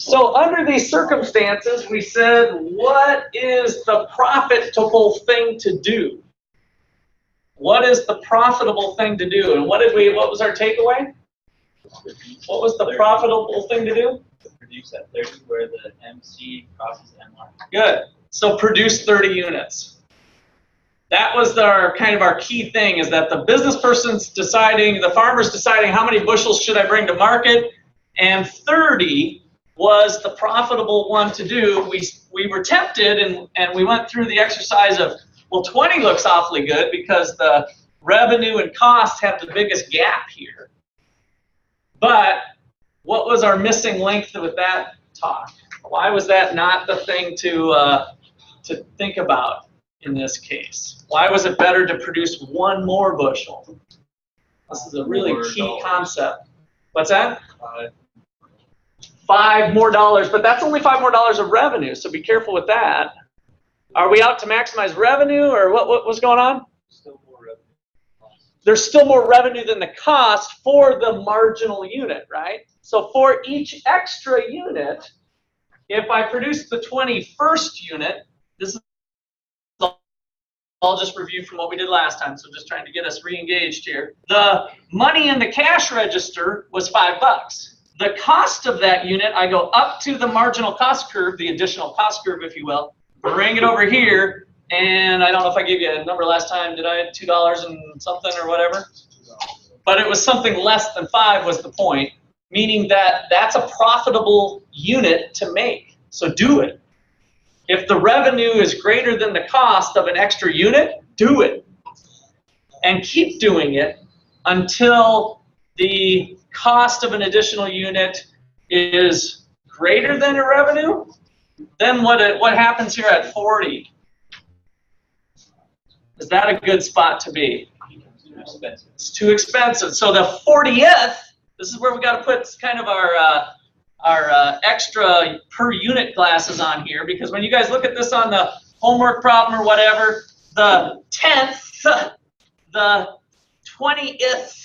So under these circumstances, we said, what is the profitable thing to do? What is the profitable thing to do? And what was our takeaway? What was the profitable thing to do? Produce at 30 where the MC crosses MR. Good. So produce 30 units. That was our kind of our key thing, is that the business person's deciding, the farmer's deciding how many bushels should I bring to market, and 30 was the profitable one to do. We were tempted, and we went through the exercise of, well, 20 looks awfully good because the revenue and cost have the biggest gap here. But what was our missing link with that talk? Why was that not the thing to think about in this case? Why was it better to produce one more bushel? This is a really key concept. What's that? $5 more, but that's only $5 more of revenue, so be careful with that. Are we out to maximize revenue, or what was going on? Still more revenue. There's still more revenue than the cost for the marginal unit, right? So for each extra unit, if I produce the 21st unit, this is, I'll just review from what we did last time, so just trying to get us re-engaged here. The money in the cash register was $5. The cost of that unit, I go up to the marginal cost curve, the additional cost curve, if you will, bring it over here, and I don't know if I gave you a number last time. Did I? $2 and something or whatever? But it was something less than 5 was the point, meaning that that's a profitable unit to make. So do it. If the revenue is greater than the cost of an extra unit, do it. And keep doing it until the cost of an additional unit is greater than your revenue. Then what happens here at 40? Is that a good spot to be? It's too expensive. So the 40th, this is where we got to put kind of our extra per unit glasses on here, because when you guys look at this on the homework problem or whatever, the 10th, the 20th,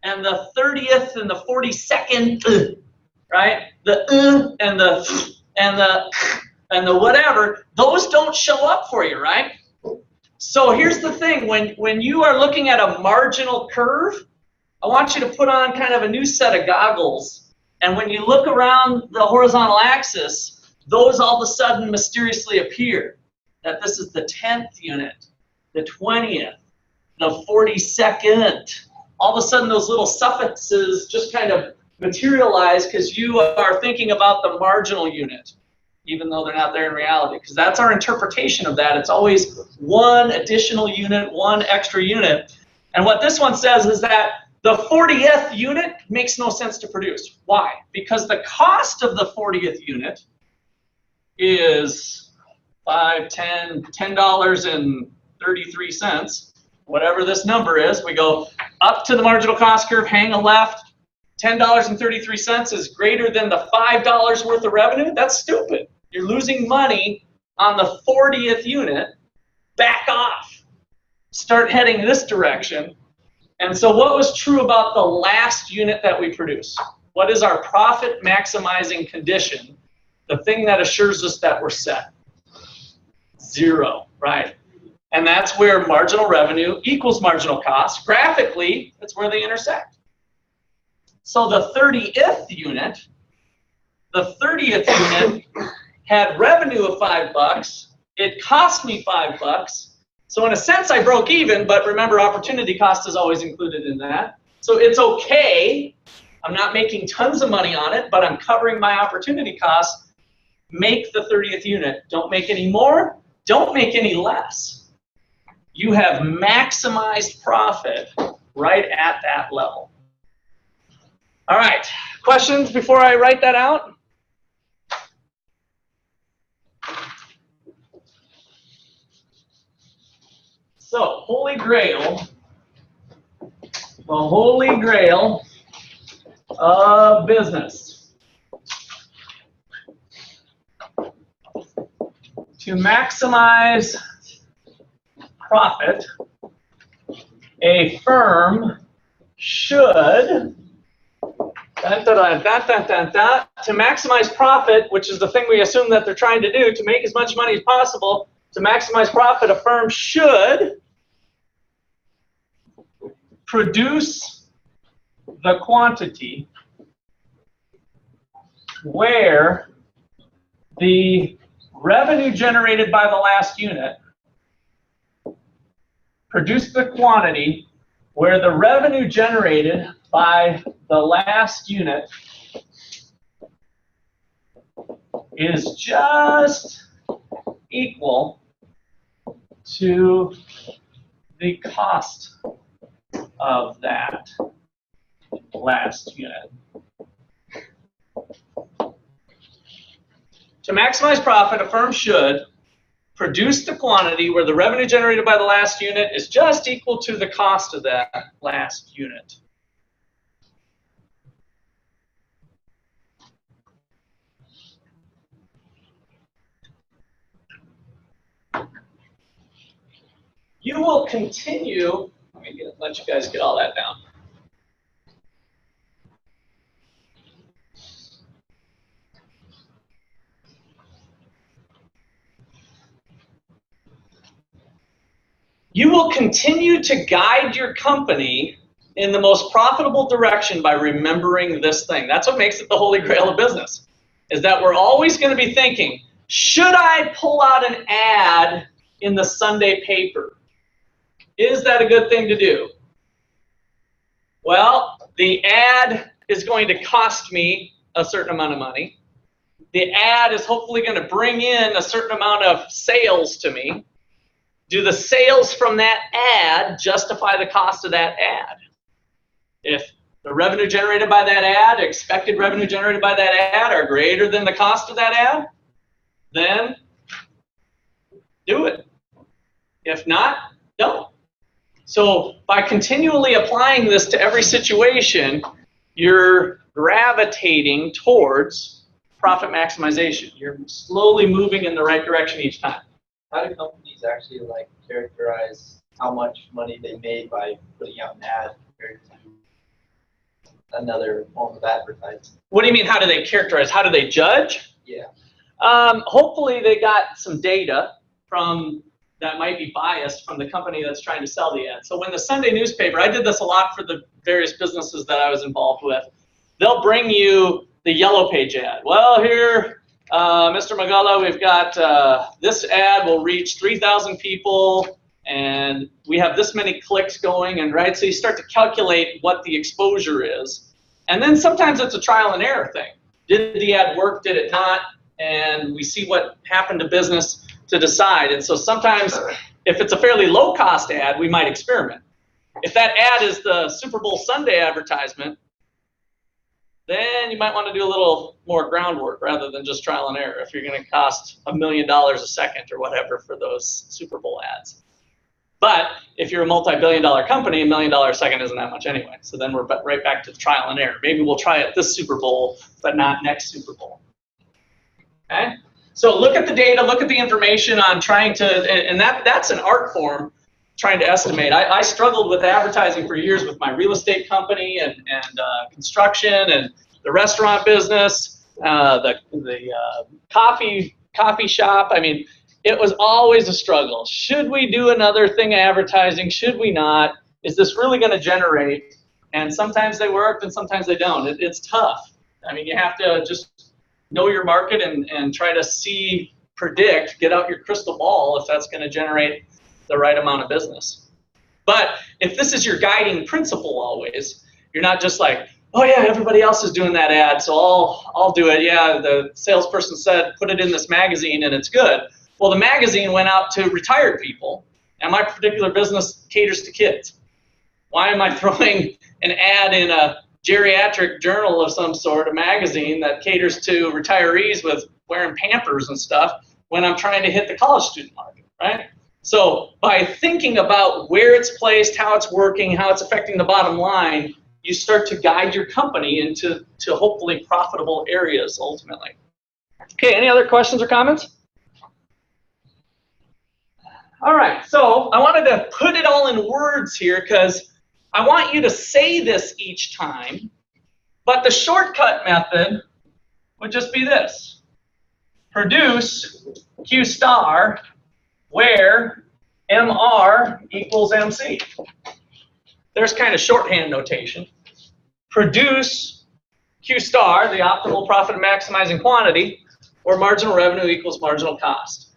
and the 30th, and the 42nd, right? The and the whatever, those don't show up for you, right? So here's the thing, when you are looking at a marginal curve, I want you to put on kind of a new set of goggles, and when you look around the horizontal axis, those all of a sudden mysteriously appear. That this is the 10th unit, the 20th, the 42nd. All of a sudden those little suffixes just kind of materialize because you are thinking about the marginal unit, even though they're not there in reality, because that's our interpretation of that. It's always one additional unit, one extra unit. And what this one says is that the 40th unit makes no sense to produce. Why? Because the cost of the 40th unit is $10.33, whatever this number is. We go up to the marginal cost curve, hang a left. $10.33 is greater than the $5 worth of revenue. That's stupid. You're losing money on the 40th unit. Back off. Start heading this direction. And so what was true about the last unit that we produce? What is our profit maximizing condition? The thing that assures us that we're set. 0, right? And that's where marginal revenue equals marginal cost. Graphically, that's where they intersect. So the 30th unit had revenue of $5. It cost me $5. So in a sense, I broke even, but remember, opportunity cost is always included in that. So it's okay. I'm not making tons of money on it, but I'm covering my opportunity cost. Make the 30th unit. Don't make any more. Don't make any less. You have maximized profit right at that level. All right, questions before I write that out? So, Holy Grail, the Holy Grail of business. To maximize profit, a firm should To maximize profit, which is the thing we assume that they're trying to do, to make as much money as possible, to maximize profit, a firm should produce the quantity where the revenue generated by the last unit, produce the quantity where the revenue generated by the last unit is just equal to the cost of that last unit. To maximize profit, a firm should produce the quantity where the revenue generated by the last unit is just equal to the cost of that last unit. You will continue, let you guys get all that down. You will continue to guide your company in the most profitable direction by remembering this thing. That's what makes it the holy grail of business, is that we're always going to be thinking, should I pull out an ad in the Sunday paper? Is that a good thing to do? Well, the ad is going to cost me a certain amount of money. The ad is hopefully going to bring in a certain amount of sales to me. Do the sales from that ad justify the cost of that ad? If the revenue generated by that ad, expected revenue generated by that ad are greater than the cost of that ad, then do it. If not, don't. So by continually applying this to every situation, you're gravitating towards profit maximization. You're slowly moving in the right direction each time. How do companies actually like characterize how much money they made by putting out an ad compared to another form of advertising? What do you mean, how do they characterize? How do they judge? Yeah. Hopefully they got some data from that might be biased from the company that's trying to sell the ad. So when the Sunday newspaper, I did this a lot for the various businesses that I was involved with, they'll bring you the yellow page ad. Well, here, Mr. Magala, we've got this ad will reach 3,000 people, and we have this many clicks going, and right, so you start to calculate what the exposure is. And then sometimes it's a trial and error thing. Did the ad work, did it not? And we see what happened to business to decide. And so sometimes, if it's a fairly low-cost ad, we might experiment. If that ad is the Super Bowl Sunday advertisement, then you might want to do a little more groundwork rather than just trial and error if you're going to cost $1 million a second or whatever for those Super Bowl ads. But if you're a multi-billion-dollar company, $1 million a second isn't that much anyway. So then we're right back to the trial and error. Maybe we'll try it this Super Bowl, but not next Super Bowl. Okay? So look at the data, look at the information on trying to, and that's an art form, trying to estimate. I struggled with advertising for years with my real estate company and construction and the restaurant business, the coffee shop. I mean, it was always a struggle. Should we do another thing advertising? Should we not? Is this really going to generate? And sometimes they work and sometimes they don't. It's tough. I mean, you have to just know your market and try to predict, get out your crystal ball if that's going to generate the right amount of business. But if this is your guiding principle always, you're not just like, oh yeah, everybody else is doing that ad, so I'll do it. Yeah, the salesperson said put it in this magazine and it's good. Well, the magazine went out to retired people, and my particular business caters to kids. Why am I throwing an ad in a geriatric journal of some sort, a magazine that caters to retirees with wearing Pampers and stuff when I'm trying to hit the college student market, right? So by thinking about where it's placed, how it's working, how it's affecting the bottom line, you start to guide your company into hopefully profitable areas ultimately. Okay, any other questions or comments? All right, so I wanted to put it all in words here because I want you to say this each time But the shortcut method would just be this. Produce Q star where MR equals MC. There's kind of shorthand notation. Produce Q star, the optimal profit maximizing quantity, or marginal revenue equals marginal cost.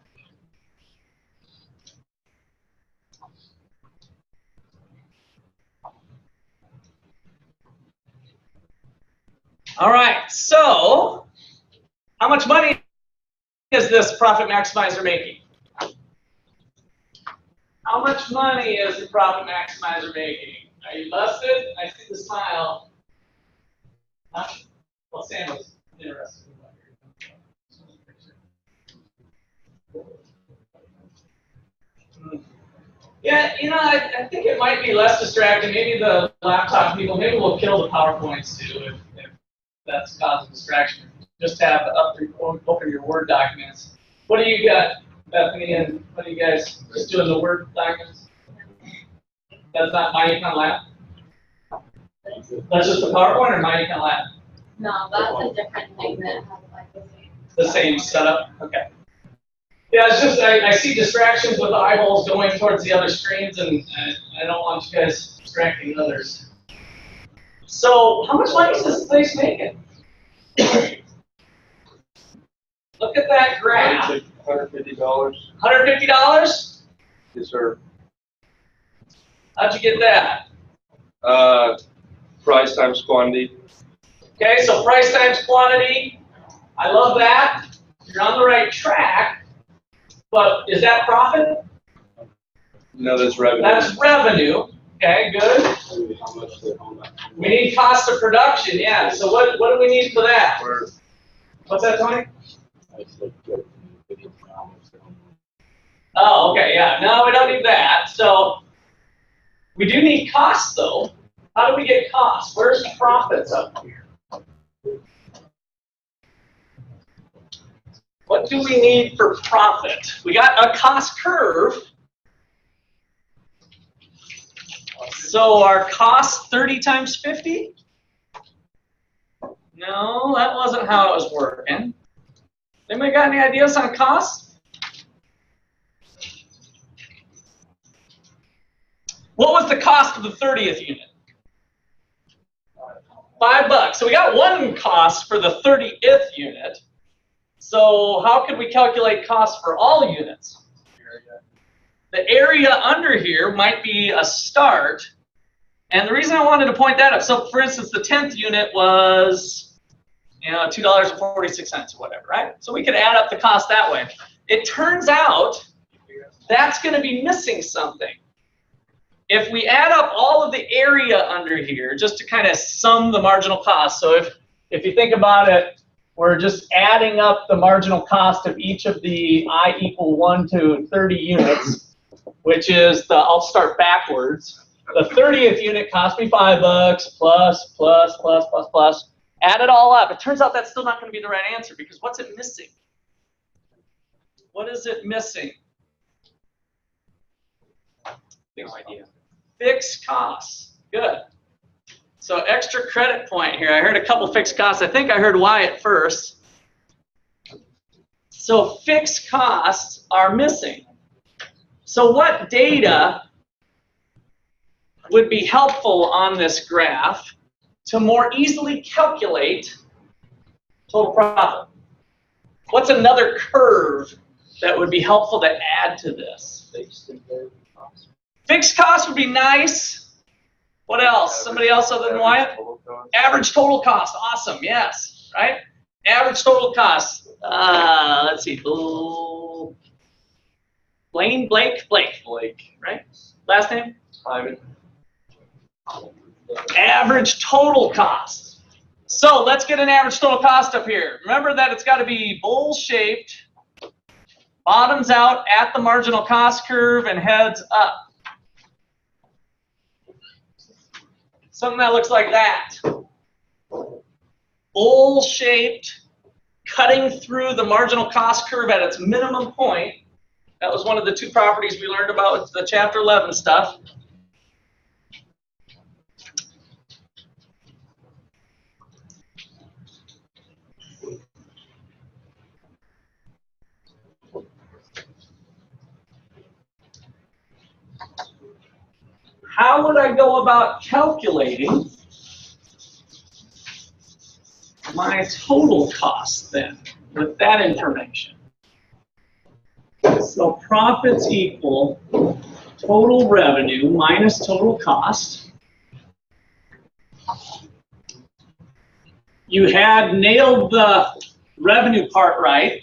All right, so how much money is this profit maximizer making? How much money is the profit maximizer making? Are you busted? I see the smile. Huh? Well, Sam was interested. Yeah, you know, I think it might be less distracting. Maybe the laptop people, maybe we'll kill the PowerPoints too if that's causing distraction. Just have open your Word documents. What do you got, Bethany, and what are you guys just doing the Word documents? That's not My Econ Lab? That's just the PowerPoint or My Econ Lab? No, that's a different thing that has like the same setup? Okay. Yeah, it's just I see distractions with the eyeballs going towards the other screens, and I don't want you guys distracting others. So, how much money is this place making? Look at that graph. $150. $150? Yes, sir. How'd you get that? Price times quantity. Okay, so price times quantity. I love that. You're on the right track. But is that profit? No, that's revenue. That's revenue. Okay, good. We need cost of production, yeah. So what do we need for that? What's that, Tony? Oh, okay, yeah. No, we don't need that. So we do need costs, though. How do we get costs? Where's profits up here? What do we need for profit? We got a cost curve. So our cost 30 times 50? No, that wasn't how it was working. Anybody got any ideas on costs? What was the cost of the 30th unit? $5. So we got one cost for the 30th unit. So how could we calculate cost for all units? The area under here might be a start. And the reason I wanted to point that up, so for instance, the 10th unit was $2.46 or whatever, right? So we could add up the cost that way. It turns out that's going to be missing something. If we add up all of the area under here, just to kind of sum the marginal cost, so if you think about it, we're just adding up the marginal cost of each of the I equal 1 to 30 units, which is I'll start backwards. The 30th unit cost me $5 plus, plus, plus, plus, plus. Add it all up. It turns out that's still not going to be the right answer because what's it missing? What is it missing? No idea. Fixed costs. Good. So extra credit point here. I heard a couple fixed costs. I think I heard Y at first. So fixed costs are missing. So what data would be helpful on this graph to more easily calculate total profit? What's another curve that would be helpful to add to this? Fixed costs would be nice. What else? Somebody else other than Wyatt? Average total cost. Awesome. Yes. Right? Average total cost. Let's see. Blake. Right? Last name? Ivan. Average total cost. So let's get an average total cost up here. Remember that it's got to be bowl-shaped, bottoms out at the marginal cost curve, and heads up. Something that looks like that. Bowl-shaped, cutting through the marginal cost curve at its minimum point. That was one of the two properties we learned about with the Chapter 11 stuff. how would I go about calculating my total cost then with that information? So profits equal total revenue minus total cost. You had nailed the revenue part right.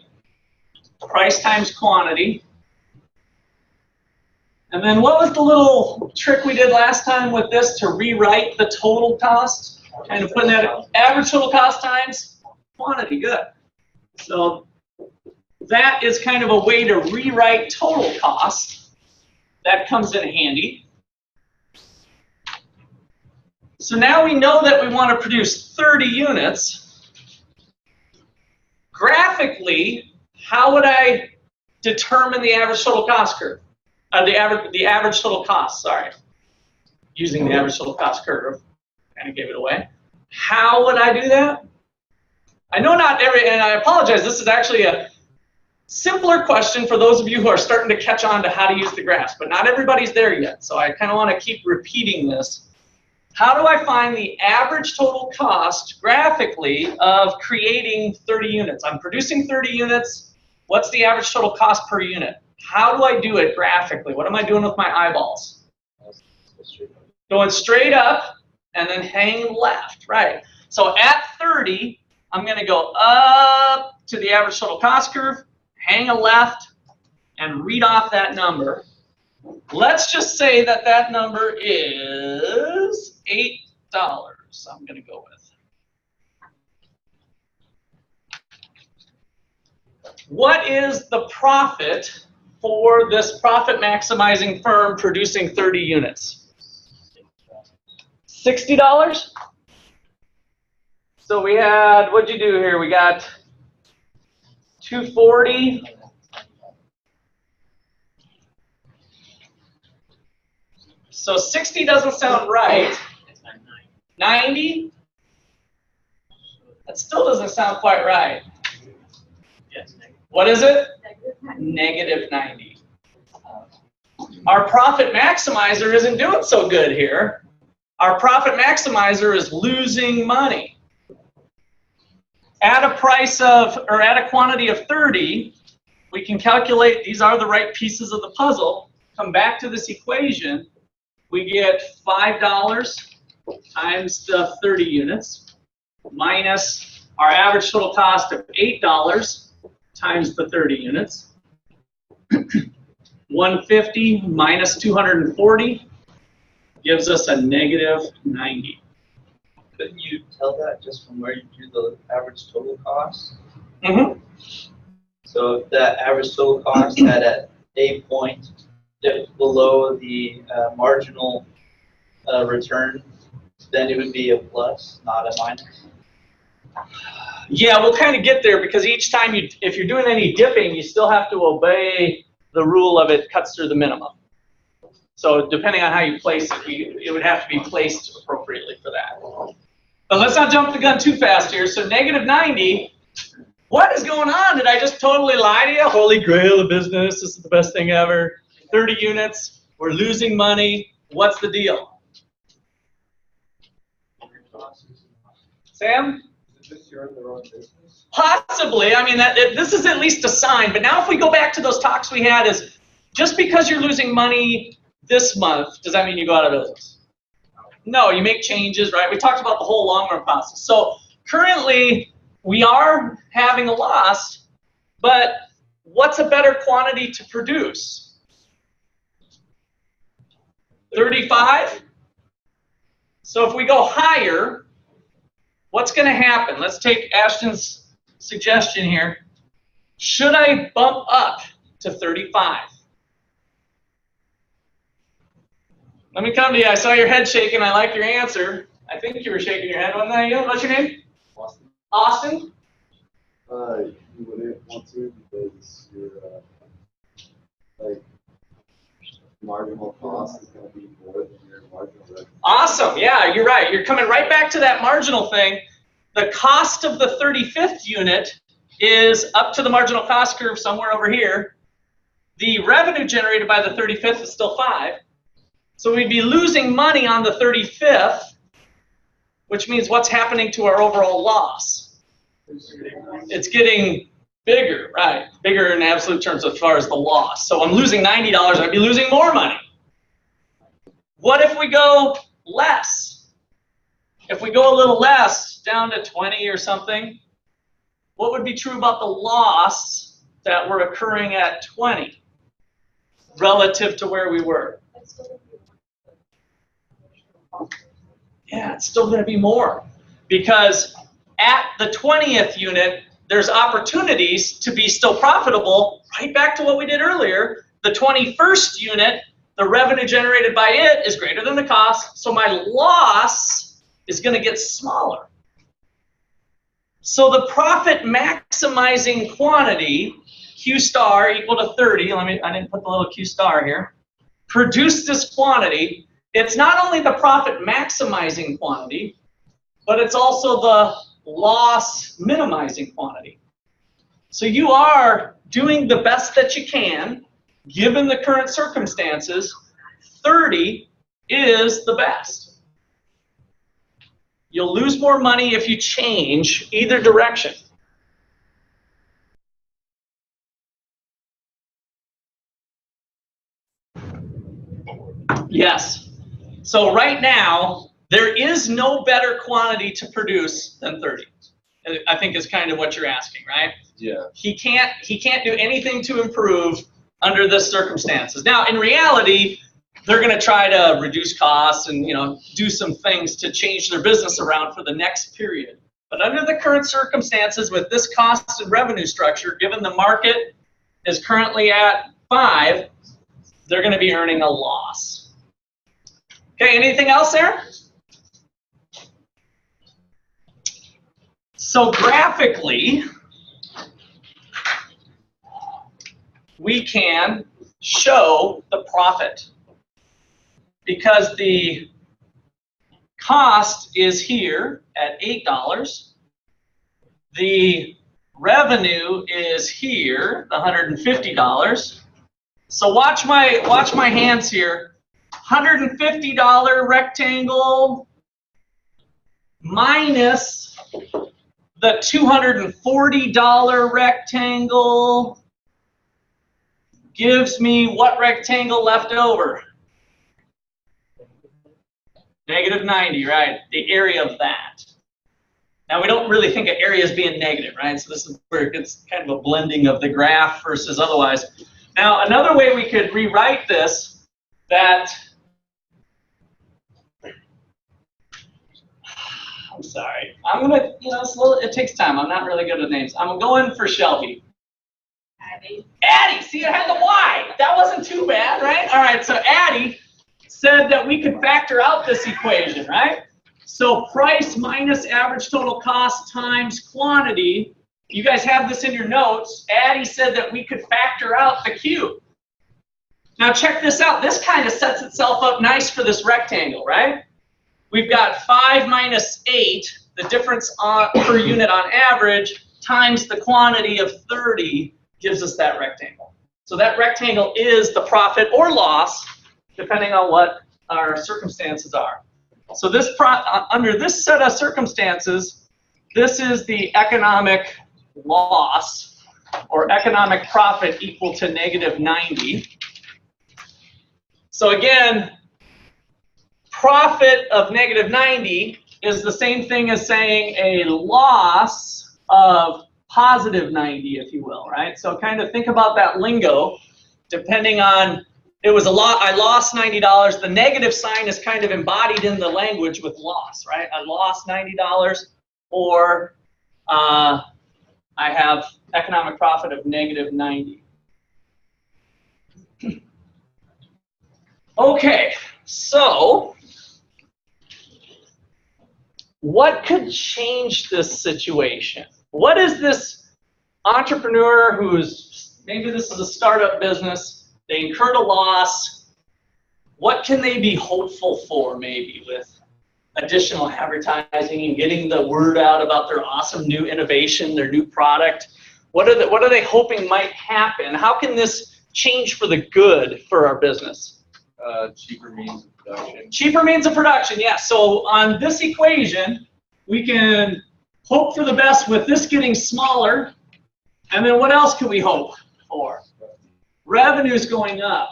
Price times quantity. And then what was the little trick we did last time with this to rewrite the total cost? Kind of putting that average total cost times quantity. Good. So that is kind of a way to rewrite total cost. That comes in handy. So now we know that we want to produce 30 units. Graphically, how would I determine the average total cost curve? The average total cost, sorry. Using the average total cost curve. Kind of gave it away. How would I do that? I know not every, and I apologize, this is actually a simpler question for those of you who are starting to catch on to how to use the graphs, but not everybody's there yet, so I kind of want to keep repeating this. How do I find the average total cost graphically of creating 30 units? I'm producing 30 units. What's the average total cost per unit? How do I do it graphically? What am I doing with my eyeballs? Going straight up and then hang left, right. So at 30, I'm going to go up to the average total cost curve, hang a left, and read off that number. Let's just say that that number is $8. I'm going to go with. What is the profit for this profit maximizing firm producing 30 units? $60? So we had, what'd you do here? We got 240. So 60 doesn't sound right. 90? That still doesn't sound quite right. What is it? Negative 90. Our profit maximizer isn't doing so good here. Our profit maximizer is losing money. At a price of, or at a quantity of 30, we can calculate, these are the right pieces of the puzzle, come back to this equation, we get $5 times the 30 units minus our average total cost of $8 times the 30 units. 150 minus 240 gives us a negative 90. Couldn't you tell that just from where you do the average total cost? Mm-hmm. So if that average total cost had at a point dipped below the marginal return, then it would be a plus, not a minus. Yeah, we'll kind of get there because each time if you're doing any dipping, you still have to obey the rule of it cuts through the minimum. So depending on how you place it, it would have to be placed appropriately for that. But let's not jump the gun too fast here. So negative 90, what is going on? Did I just totally lie to you? Holy grail of business, this is the best thing ever. 30 units, we're losing money. What's the deal? Sam? Possibly. I mean, this is at least a sign. But now if we go back to those talks we had, is just because you're losing money this month, does that mean you go out of business? No, you make changes, right? We talked about the whole long-run process. So currently, we are having a loss, but what's a better quantity to produce? 35? So if we go higher, what's going to happen? Let's take Ashton's suggestion here. Should I bump up to 35? Let me come to you. I saw your head shaking. I like your answer. I think you were shaking your head. Wasn't that you? What's your name? Austin. Austin? You wouldn't want to because your like marginal cost is going to be more than your marginal revenue. Awesome. Yeah, you're right. You're coming right back to that marginal thing. The cost of the 35th unit is up to the marginal cost curve somewhere over here. The revenue generated by the 35th is still 5. So we'd be losing money on the 35th, which means what's happening to our overall loss? It's getting bigger, right? Bigger in absolute terms as far as the loss. So I'm losing $90, I'd be losing more money. What if we go less? If we go a little less, down to 20 or something, what would be true about the loss that were occurring at 20 relative to where we were? Yeah, it's still going to be more, because at the 20th unit, there's opportunities to be still profitable, right back to what we did earlier. The 21st unit, the revenue generated by it is greater than the cost, so my loss is going to get smaller. So the profit maximizing quantity, Q star equal to 30, I didn't put the little Q star here, produce this quantity. It's not only the profit maximizing quantity, but it's also the loss minimizing quantity. So you are doing the best that you can, given the current circumstances. 30 is the best. You'll lose more money if you change either direction. Yes. So right now, there is no better quantity to produce than 30. I think is kind of what you're asking, right? Yeah. He can't do anything to improve under this circumstances. Now, in reality, they're going to try to reduce costs and do some things to change their business around for the next period. But under the current circumstances, with this cost and revenue structure, given the market is currently at 5, they're going to be earning a loss. Okay, anything else there? So graphically, we can show the profit because the cost is here at $8. The revenue is here, the $150. So watch my hands here. $150 rectangle minus the $240 rectangle gives me what rectangle left over? -90, right? The area of that. Now, we don't really think of area as being negative, right? So this is where it gets kind of a blending of the graph versus otherwise. Now, another way we could rewrite this, that, I'm sorry, I'm going to, it takes time. I'm not really good at names. I'm going for Shelby. Addie, see, it had the Y. That wasn't too bad, right? All right, so Addie said that we could factor out this equation, right? So price minus average total cost times quantity. You guys have this in your notes. Addie said that we could factor out the Q. Now check this out. This kind of sets itself up nice for this rectangle, right? We've got 5 minus 8, the difference per unit on average, times the quantity of 30 gives us that rectangle. So that rectangle is the profit or loss, depending on what our circumstances are. So this under this set of circumstances, this is the economic loss or economic profit equal to -90. So again, profit of -90 is the same thing as saying a loss of +90, if you will, right? So kind of think about that lingo, depending on, it was a lot, I lost $90. The negative sign is kind of embodied in the language with loss, right? I lost $90, or I have economic profit of -90. Okay, so what could change this situation? What is this entrepreneur who's, maybe this is a startup business, they incurred a loss, what can they be hopeful for maybe with additional advertising and getting the word out about their awesome new innovation, their new product? What are they hoping might happen? How can this change for the good for our business? Cheaper means of production. Cheaper means of production, yes. So on this equation, we can hope for the best with this getting smaller. And then what else can we hope for? Revenues going up.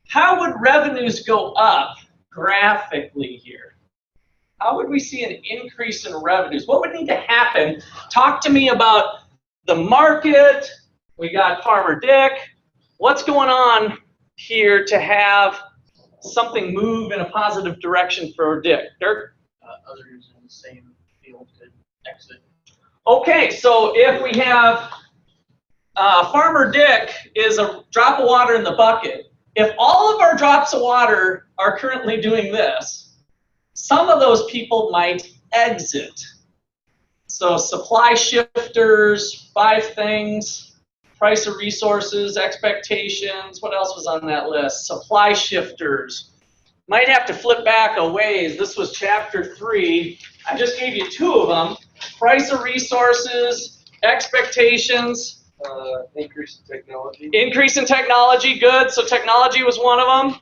How would revenues go up graphically here? How would we see an increase in revenues? What would need to happen? Talk to me about the market. We got Farmer Dick. What's going on here to have something move in a positive direction for Dick? Dirk? Others in the same field could exit. Okay, so if we have Farmer Dick is a drop of water in the bucket. If all of our drops of water are currently doing this, some of those people might exit. So supply shifters, 5 things, price of resources, expectations, what else was on that list? Supply shifters. Might have to flip back a ways. This was chapter 3. I just gave you 2 of them. Price of resources, expectations. Increase in technology. Increase in technology, good. So technology was one of them.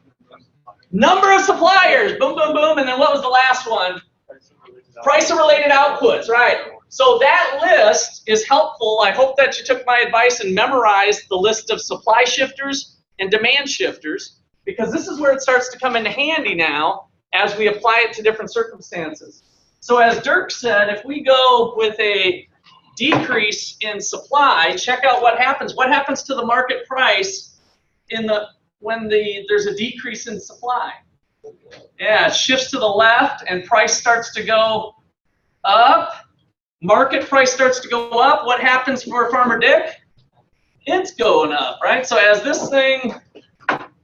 Number of suppliers, boom, boom, boom. And then what was the last one? Price of related outputs, right. So that list is helpful. I hope that you took my advice and memorized the list of supply shifters and demand shifters, because this is where it starts to come into handy now as we apply it to different circumstances. So as Dirk said, if we go with a decrease in supply, check out what happens. What happens to the market price when there's a decrease in supply? Yeah, it shifts to the left and price starts to go up. Market price starts to go up. What happens for Farmer Dick? It's going up, right? So as this thing,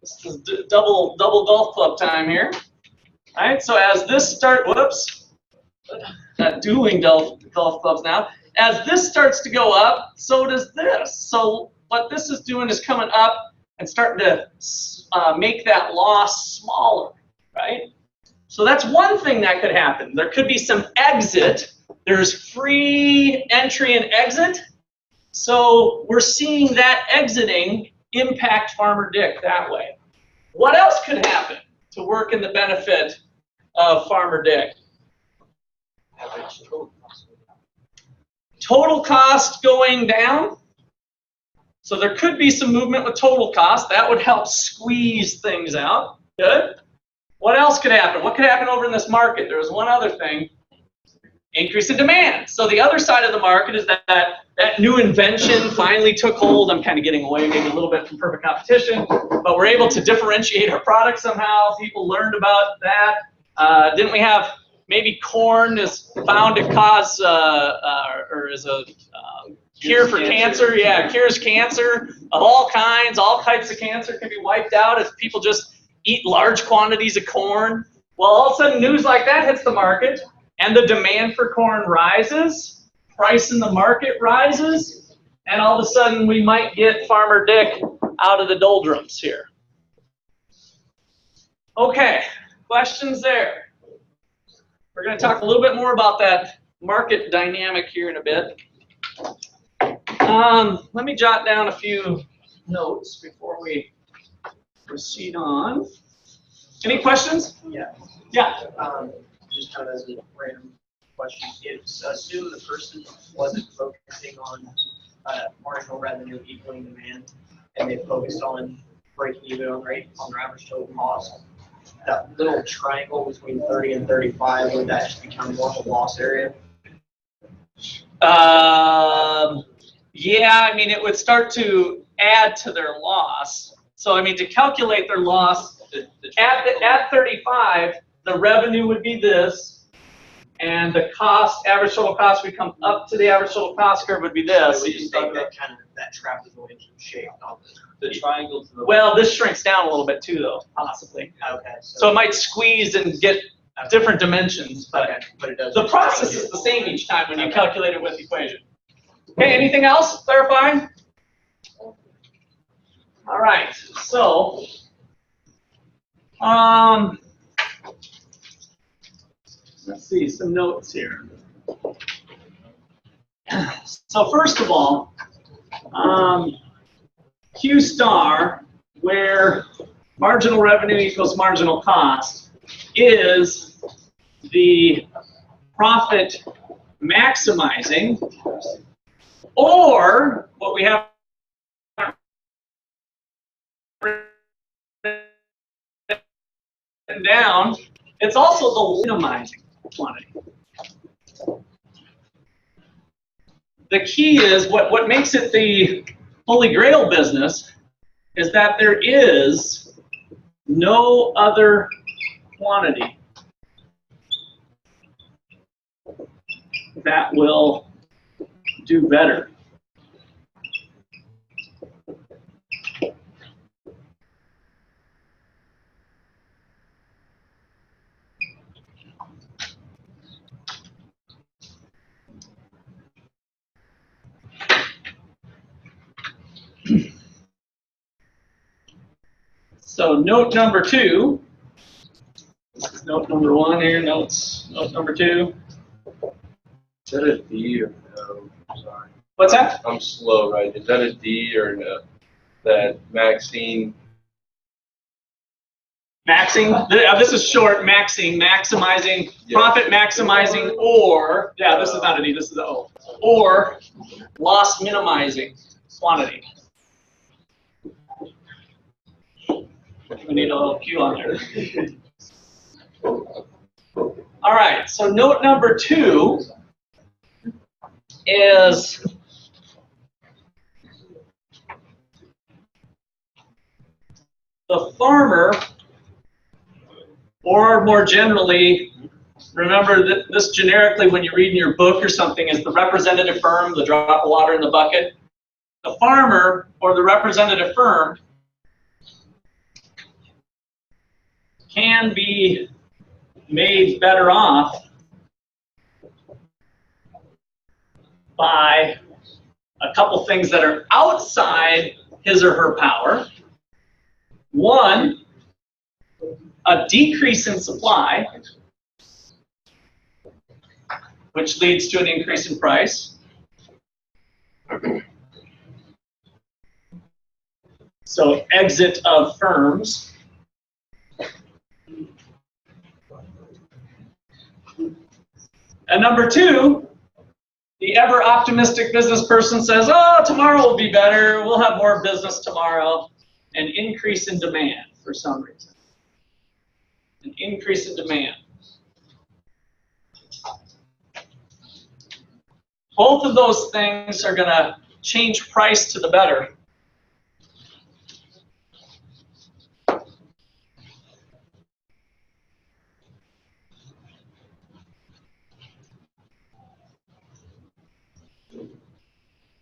this is double golf club time here, right? So as this dueling golf clubs now. As this starts to go up, so does this. So what this is doing is coming up and starting to make that loss smaller, right? So that's one thing that could happen. There could be some exit. There's free entry and exit. So we're seeing that exiting impact Farmer Dick that way. What else could happen to work in the benefit of Farmer Dick? Total cost going down. So there could be some movement with total cost. That would help squeeze things out. Good. What else could happen? What could happen over in this market? There was one other thing. Increase in demand. So the other side of the market is that new invention finally took hold. I'm kind of getting away maybe a little bit from perfect competition, but we're able to differentiate our product somehow. People learned about that. Didn't we have maybe corn is found to cause or is a cure for cancer? Yeah, cures cancer of all kinds. All types of cancer can be wiped out if people just eat large quantities of corn. Well, all of a sudden news like that hits the market and the demand for corn rises, price in the market rises, and all of a sudden we might get Farmer Dick out of the doldrums here. Okay, questions there? We're going to talk a little bit more about that market dynamic here in a bit. Let me jot down a few notes before we proceed on. Any questions? Yeah. Yeah. Just kind of as a random question, if assume the person wasn't focusing on marginal revenue equaling demand, and they focused on breaking even on their average total cost, that little triangle between 30 and 35, would that just become more of a loss area? Yeah, I mean, it would start to add to their loss. So, I mean, to calculate their loss, at 35, the revenue would be this, and the cost, average total cost, would come up to the average total cost curve would be this. So we just think that kind of that trap is going to shape on The triangle to the Well, this shrinks down a little bit too, though, possibly. Okay. So it might squeeze and get different dimensions, but Okay, but it does. the process is the same each time when you calculate it with the equation. Okay, anything else? Clarifying? All right, so let's see, some notes here. So first of all, Q star, where marginal revenue equals marginal cost is the profit maximizing, or what we have written down, it's also the minimizing quantity. The key is, what makes it the Holy Grail business is that there is no other quantity that will do better. So note number 2, note number 1 here, note number 2. Is that a D or no? Sorry. What's that? I'm slow, right? Is that a D or no? That Maxine? Maxing, this is short, maximizing, Yeah. profit maximizing, or, yeah, this is not a D, this is a O, or loss minimizing quantity. We need a little Q on there. All right, so note number 2 is the farmer, or more generally, remember that this generically when you read in your book or something is the representative firm, the drop of water in the bucket. The farmer or the representative firm can be made better off by a couple things that are outside his or her power. One, a decrease in supply, which leads to an increase in price. So exit of firms. And number 2, the ever optimistic business person says, oh, tomorrow will be better, we'll have more business tomorrow. An increase in demand for some reason. An increase in demand. Both of those things are going to change price to the better.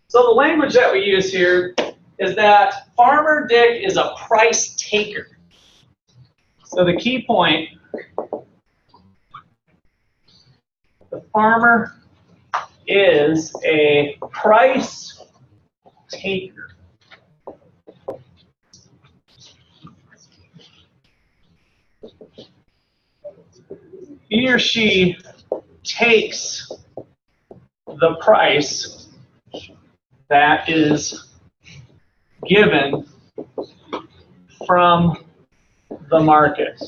So the language that we use here is that Farmer Dick is a price taker. So the key point, the farmer is a price taker. He or she takes the price that is given from the market.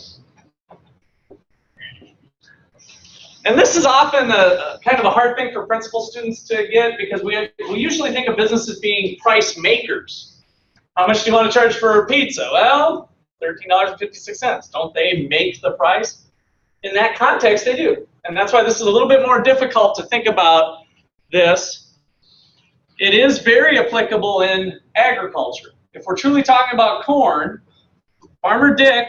And this is often a kind of a hard thing for principal students to get because we usually think of business as being price makers. How much do you want to charge for pizza? Well, $13.56. Don't they make the price? In that context, they do. And that's why this is a little bit more difficult to think about this. It is very applicable in agriculture. If we're truly talking about corn, Farmer Dick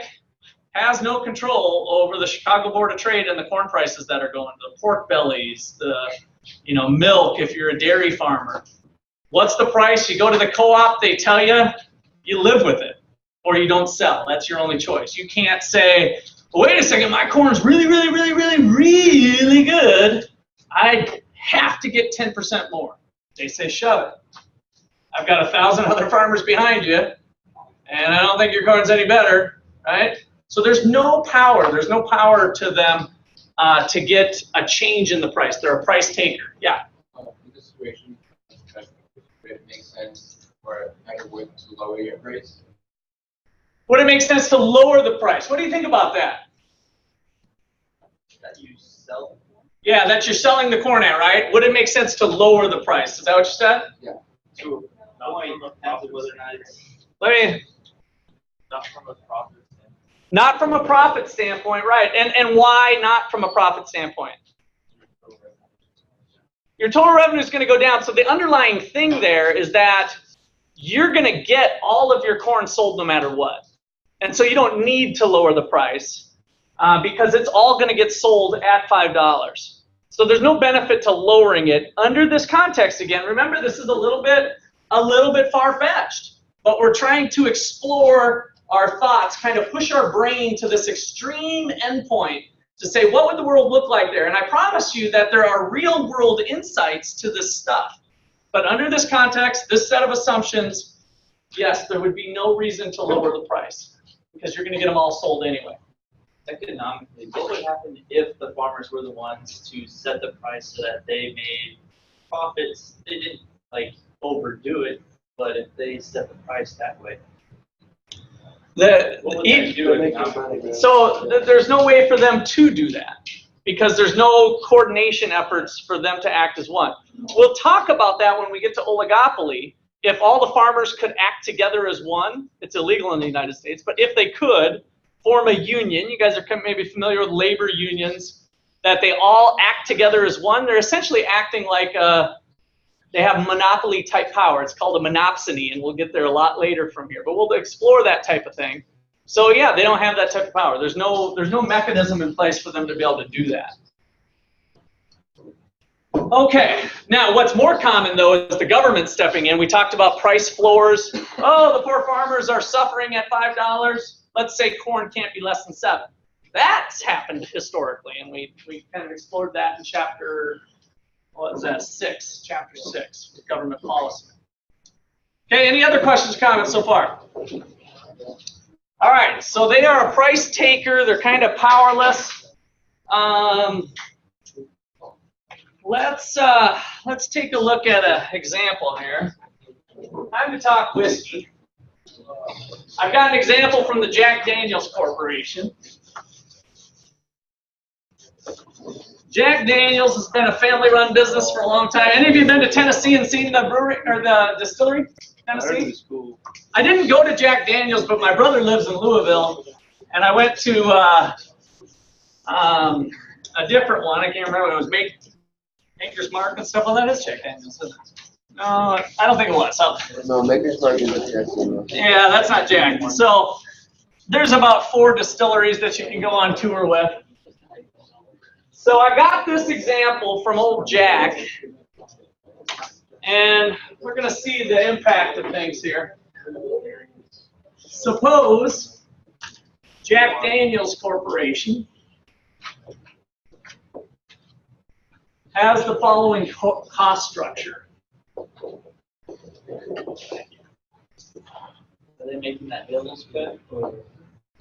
has no control over the Chicago Board of Trade and the corn prices that are going, the pork bellies, the milk if you're a dairy farmer. What's the price? You go to the co-op, they tell you, you live with it, or you don't sell. That's your only choice. You can't say, wait a second, my corn's really, really, really, really, really good. I have to get 10% more. They say, shove it. I've got 1,000 other farmers behind you, and I don't think your corn's any better, right? So there's no power. There's no power to them to get a change in the price. They're a price taker. Yeah? In this situation, it makes sense for a better way to lower your price. Would it make sense to lower the price? What do you think about that? That you sell. Yeah, that you're selling the corn at, right? Would it make sense to lower the price? Is that what you said? To a point, depends on whether or not it's Let me. not from a profit standpoint. Not from a profit standpoint, right? And why not from a profit standpoint? Your total revenue is going to go down. So the underlying thing there is that you're going to get all of your corn sold no matter what. And so you don't need to lower the price because it's all going to get sold at $5. So there's no benefit to lowering it under this context again. Remember, this is a little bit far-fetched, but we're trying to explore our thoughts, kind of push our brain to this extreme endpoint to say, what would the world look like there? And I promise you that there are real-world insights to this stuff. But under this context, this set of assumptions, yes, there would be no reason to lower the price because you're going to get them all sold anyway. Economically, what would happen if the farmers were the ones to set the price so that they made profits? They didn't like overdo it, but if they set the price that way, what would they do economically? So there's no way for them to do that because there's no coordination efforts for them to act as one. We'll talk about that when we get to oligopoly. If all the farmers could act together as one, it's illegal in the United States, but if they could form a union, you guys are maybe familiar with labor unions, that they all act together as one, they're essentially acting like they have monopoly type power. It's called a monopsony, and we'll get there a lot later from here. But we'll explore that type of thing. So yeah, they don't have that type of power. There's no mechanism in place for them to be able to do that. Okay, now what's more common though is the government stepping in. We talked about price floors. Oh, the poor farmers are suffering at $5. Let's say corn can't be less than $7. That's happened historically, and we kind of explored that in chapter, what was that, 6, chapter 6, government policy. Okay, any other questions or comments so far? All right, so they are a price taker. They're kind of powerless. Let's take a look at an example here. Time to talk whiskey. I've got an example from the Jack Daniel's Corporation. Jack Daniel's has been a family-run business for a long time. Any of you been to Tennessee and seen the brewery or the distillery? Tennessee? I didn't go to Jack Daniel's, but my brother lives in Louisville, and I went to a different one. I can't remember. It was Maker's Mark and stuff. Well, that is Jack Daniel's, isn't it? No, I don't think it was. So. No, Maker's Mark is Jack Daniel's. Yeah, that's not Jack. So there's about 4 distilleries that you can go on tour with. So I got this example from old Jack, and we're going to see the impact of things here. Suppose Jack Daniel's Corporation has the following cost structure. Are they making that devil's cut? Or?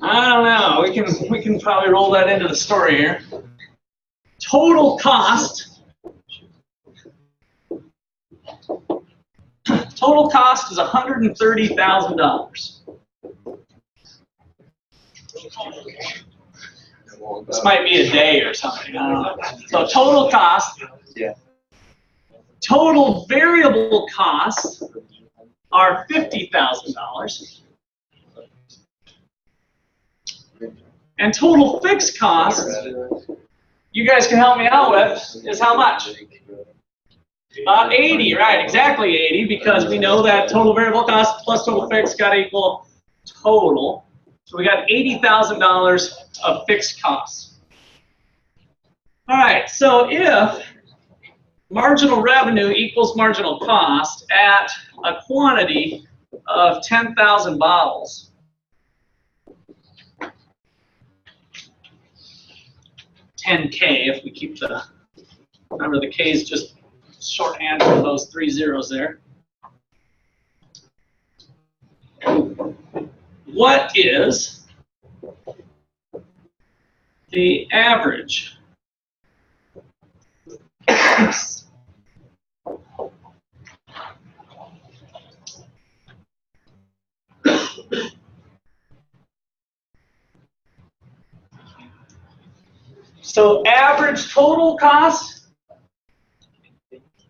I don't know. We can probably roll that into the story here. Total cost. Total cost is $130,000. This might be a day or something. I don't know. So total cost. Yeah. Total variable costs are $50,000. And total fixed costs, you guys can help me out with, is how much? 80, right, exactly 80, because we know that total variable cost plus total fixed got to equal total. So we got $80,000 of fixed costs. All right, so if marginal revenue equals marginal cost at a quantity of 10,000 bottles, $10K if we keep the, remember the K is just shorthand for those 3 zeros there. What is the average So average total cost,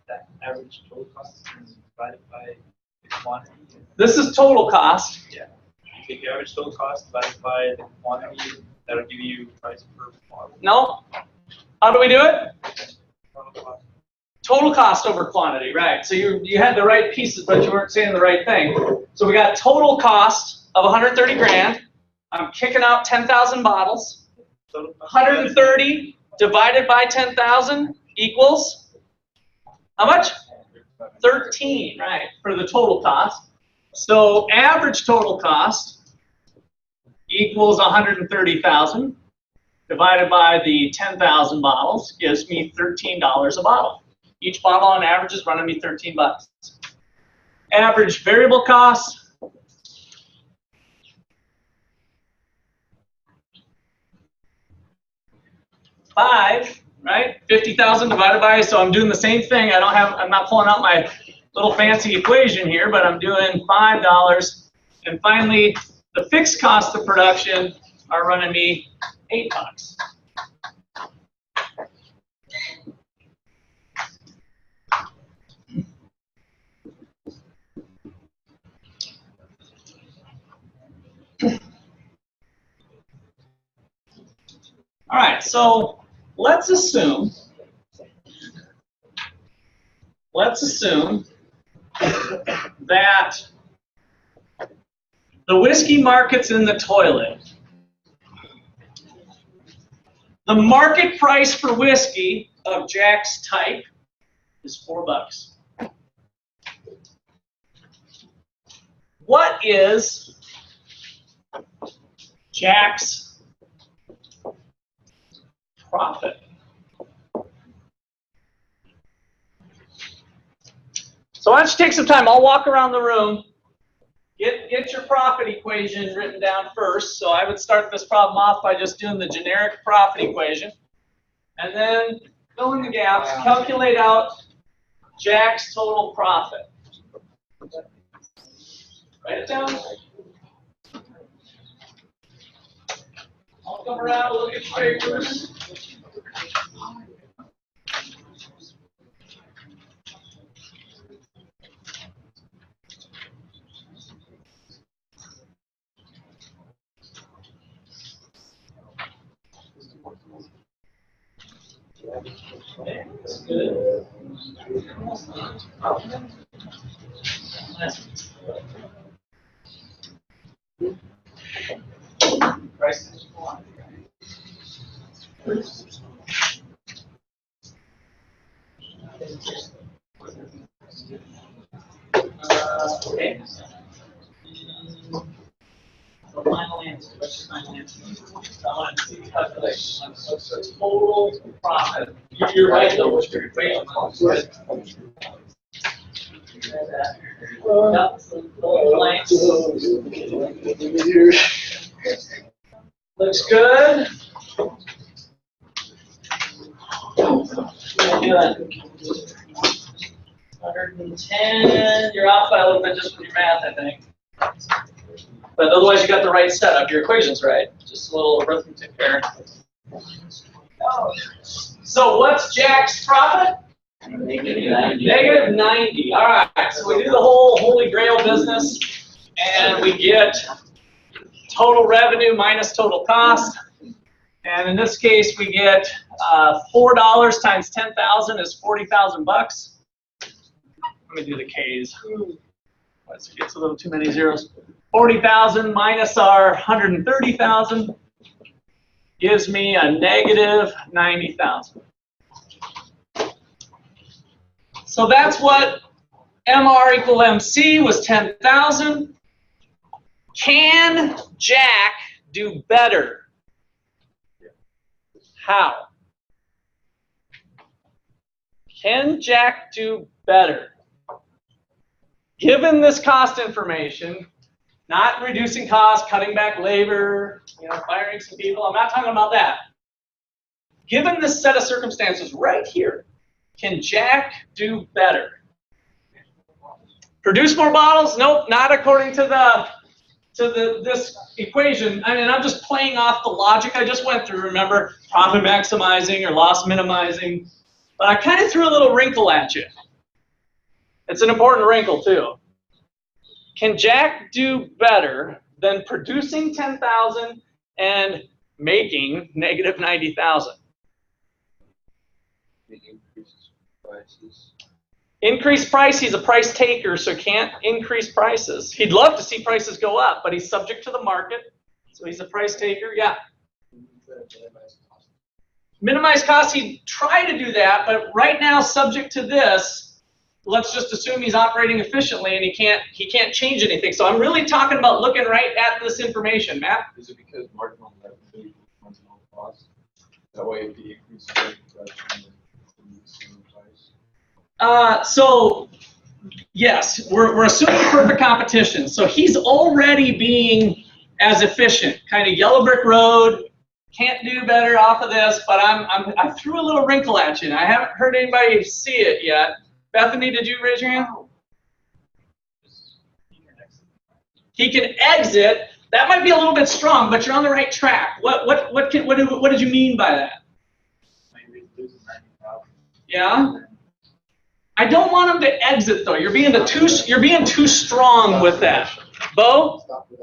That average total cost is divided by the quantity. this is total cost. Yeah. You take the average total cost divided by the quantity, that'll give you price per bottle. No? How do we do it? Total cost. Total cost over quantity, right. So you had the right pieces, but you weren't saying the right thing. So we got total cost of 130 grand. I'm kicking out 10,000 bottles. Total cost 130 divided by 10,000 equals how much? 13, right, for the total cost. So average total cost equals 130,000 divided by the 10,000 bottles gives me $13 a bottle. Each bottle on average is running me 13 bucks. Average variable cost, $5, right? 50,000 divided by, so I'm doing the same thing. I'm not pulling out my little fancy equation here, but I'm doing $5. And finally, the fixed cost of production are running me $8. All right, so let's assume that the whiskey market's in the toilet. The market price for whiskey of Jack's type is $4. What is Jack's profit? So why don't you take some time? I'll walk around the room. Get your profit equation written down first. So I would start this problem off by just doing the generic profit equation. And then fill in the gaps, calculate out Jack's total profit. Write it down. I'll come around, look at your papers. Okay, that's good. Price. Okay. The final answer. What's your final answer? I want to see the calculation. What's the total profit? You're right though. What's your equation? Yep. Blanks. Looks good. Good. 110. You're off by a little bit just with your math, I think. But otherwise, you got the right setup. Your equation's right. Just a little arithmetic there. So what's Jack's profit? Negative 90. All right. So we do the whole holy grail business, and we get total revenue minus total cost. And in this case, we get $4 times 10,000 is 40,000 bucks. Let me do the K's. It's a little too many zeros. 40,000 minus our 130,000 gives me a negative 90,000. So that's what MR equal MC was 10,000. Can Jack do better? How? Can Jack do better? Given this cost information, not reducing costs, cutting back labor, firing some people, I'm not talking about that. Given this set of circumstances right here, can Jack do better? Produce more bottles? Nope, not according to this equation, I mean, I'm just playing off the logic I just went through, remember, profit maximizing or loss minimizing, but I kind of threw a little wrinkle at you. It's an important wrinkle too. Can Jack do better than producing 10,000 and making negative 90,000? Increased prices. Increased price, he's a price taker, so can't increase prices. He'd love to see prices go up, but he's subject to the market, so he's a price taker. Yeah. Minimize costs, he'd try to do that, but right now, subject to this, let's just assume he's operating efficiently and he can't change anything. So I'm really talking about looking right at this information, Matt. Is it because marginal revenue equals marginal cost? That way if he increases production, So yes, we're assuming perfect competition. So he's already being as efficient, kind of yellow brick road, can't do better off of this, but I threw a little wrinkle at you, and I haven't heard anybody see it yet. Bethany, did you raise your hand? He can exit. That might be a little bit strong, but you're on the right track. What did you mean by that? Yeah. I don't want him to exit though. You're being too strong with that. Bo,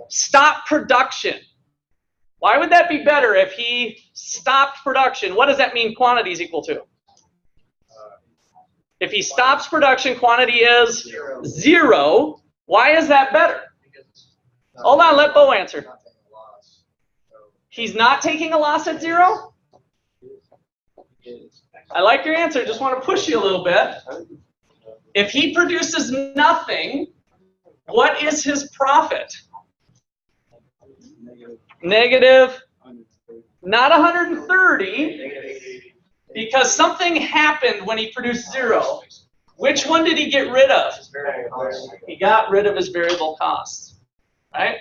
stop production. Why would that be better if he stopped production? What does that mean quantity is equal to? If he stops production, quantity is 0. Why is that better? Hold on, let Bo answer. He's not taking a loss at 0? I like your answer, just want to push you a little bit. If he produces nothing, what is his profit? Negative, not 130, because something happened when he produced 0. Which one did he get rid of? He got rid of his variable costs, right?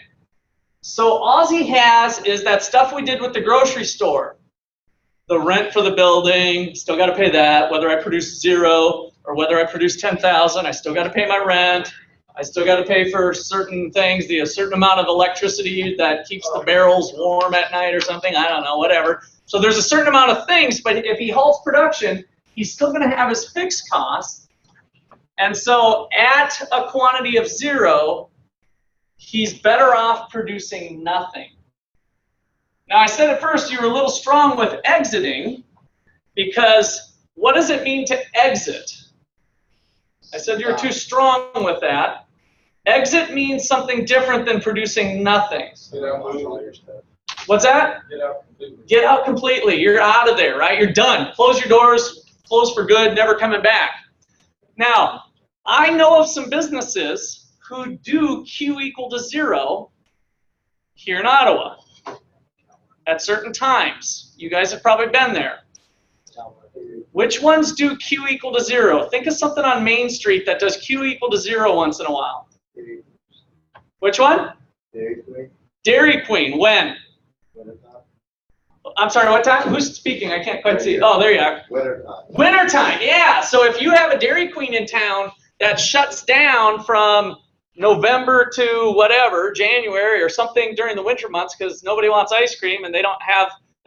So all he has is that stuff we did with the grocery store. The rent for the building, still got to pay that. Whether I produce 0 or whether I produce 10,000, I still got to pay my rent. I still got to pay for certain things, a certain amount of electricity that keeps the barrels warm at night or something. I don't know, whatever. So there's a certain amount of things, but if he halts production, he's still going to have his fixed costs. And so at a quantity of 0, he's better off producing nothing. Now, I said at first you were a little strong with exiting, because what does it mean to exit? I said you were too strong with that. Exit means something different than producing nothing. What's that? Get out completely. Get out completely. You're out of there, right? You're done. Close your doors, close for good, never coming back. Now, I know of some businesses who do Q equal to 0 here in Ottawa at certain times. You guys have probably been there. Which ones do Q equal to 0? Think of something on Main Street that does Q equal to 0 once in a while. Which one? Dairy Queen. Dairy Queen. When? I'm sorry, what time? Who's speaking? I can't quite see. Oh, there you are. Wintertime. Wintertime, yeah. So if you have a Dairy Queen in town that shuts down from November to whatever, January or something during the winter months because nobody wants ice cream and they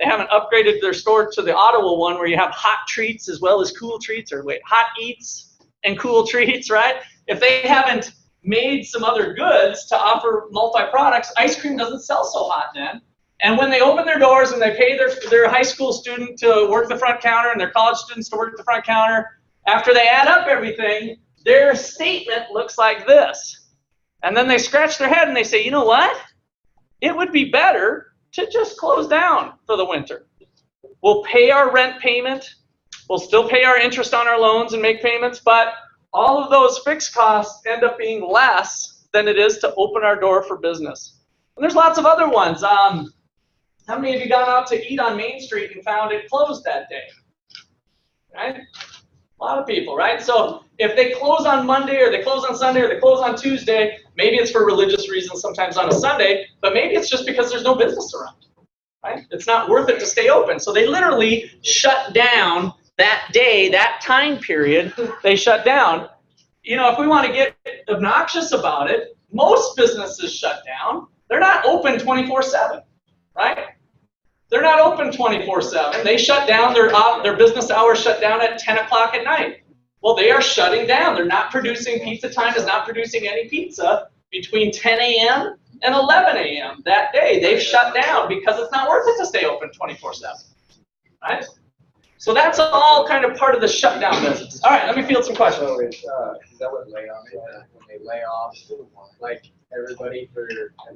haven't upgraded their store to the Ottawa one where you have hot treats as well as cool treats, or hot eats and cool treats, right? If they haven't made some other goods to offer multi-products, ice cream doesn't sell so hot then. And when they open their doors and they pay their high school student to work the front counter and their college students to work the front counter, after they add up everything, their statement looks like this. And then they scratch their head and they say, you know what? It would be better to just close down for the winter. We'll pay our rent payment. We'll still pay our interest on our loans and make payments, but all of those fixed costs end up being less than it is to open our door for business. And there's lots of other ones. How many of you gone out to eat on Main Street and found it closed that day? Right? A lot of people, right? So if they close on Monday or they close on Sunday or they close on Tuesday, maybe it's for religious reasons sometimes on a Sunday, but maybe it's just because there's no business around, right? It's not worth it to stay open. So they literally shut down that day, that time period, they shut down. You know, if we want to get obnoxious about it, most businesses shut down. They're not open 24/7, right? They're not open 24/7. They shut down, their business hours shut down at 10 o'clock at night. Well, they are shutting down. They're not producing, Pizza Time is not producing any pizza between 10 a.m. and 11 a.m. that day. They've shut down because it's not worth it to stay open 24/7, right? So that's all kind of part of the shutdown business. All right, let me field some questions. So is that what layoffs, when they lay off, like everybody for at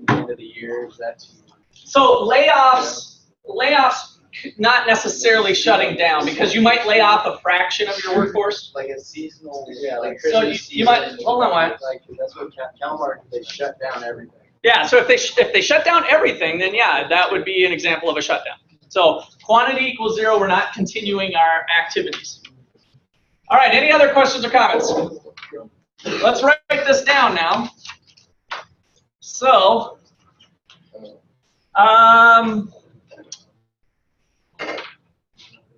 the end of the year, is that? So layoffs not necessarily shutting down, because you might lay off a fraction of your workforce. Like a seasonal, yeah, like So Christmas you might, season, hold on, Wyatt. like, that's what Calmark, they shut down everything. Yeah, so if they shut down everything, then yeah, that would be an example of a shutdown. So quantity equals 0, we're not continuing our activities. All right, any other questions or comments? Let's write this down now. So,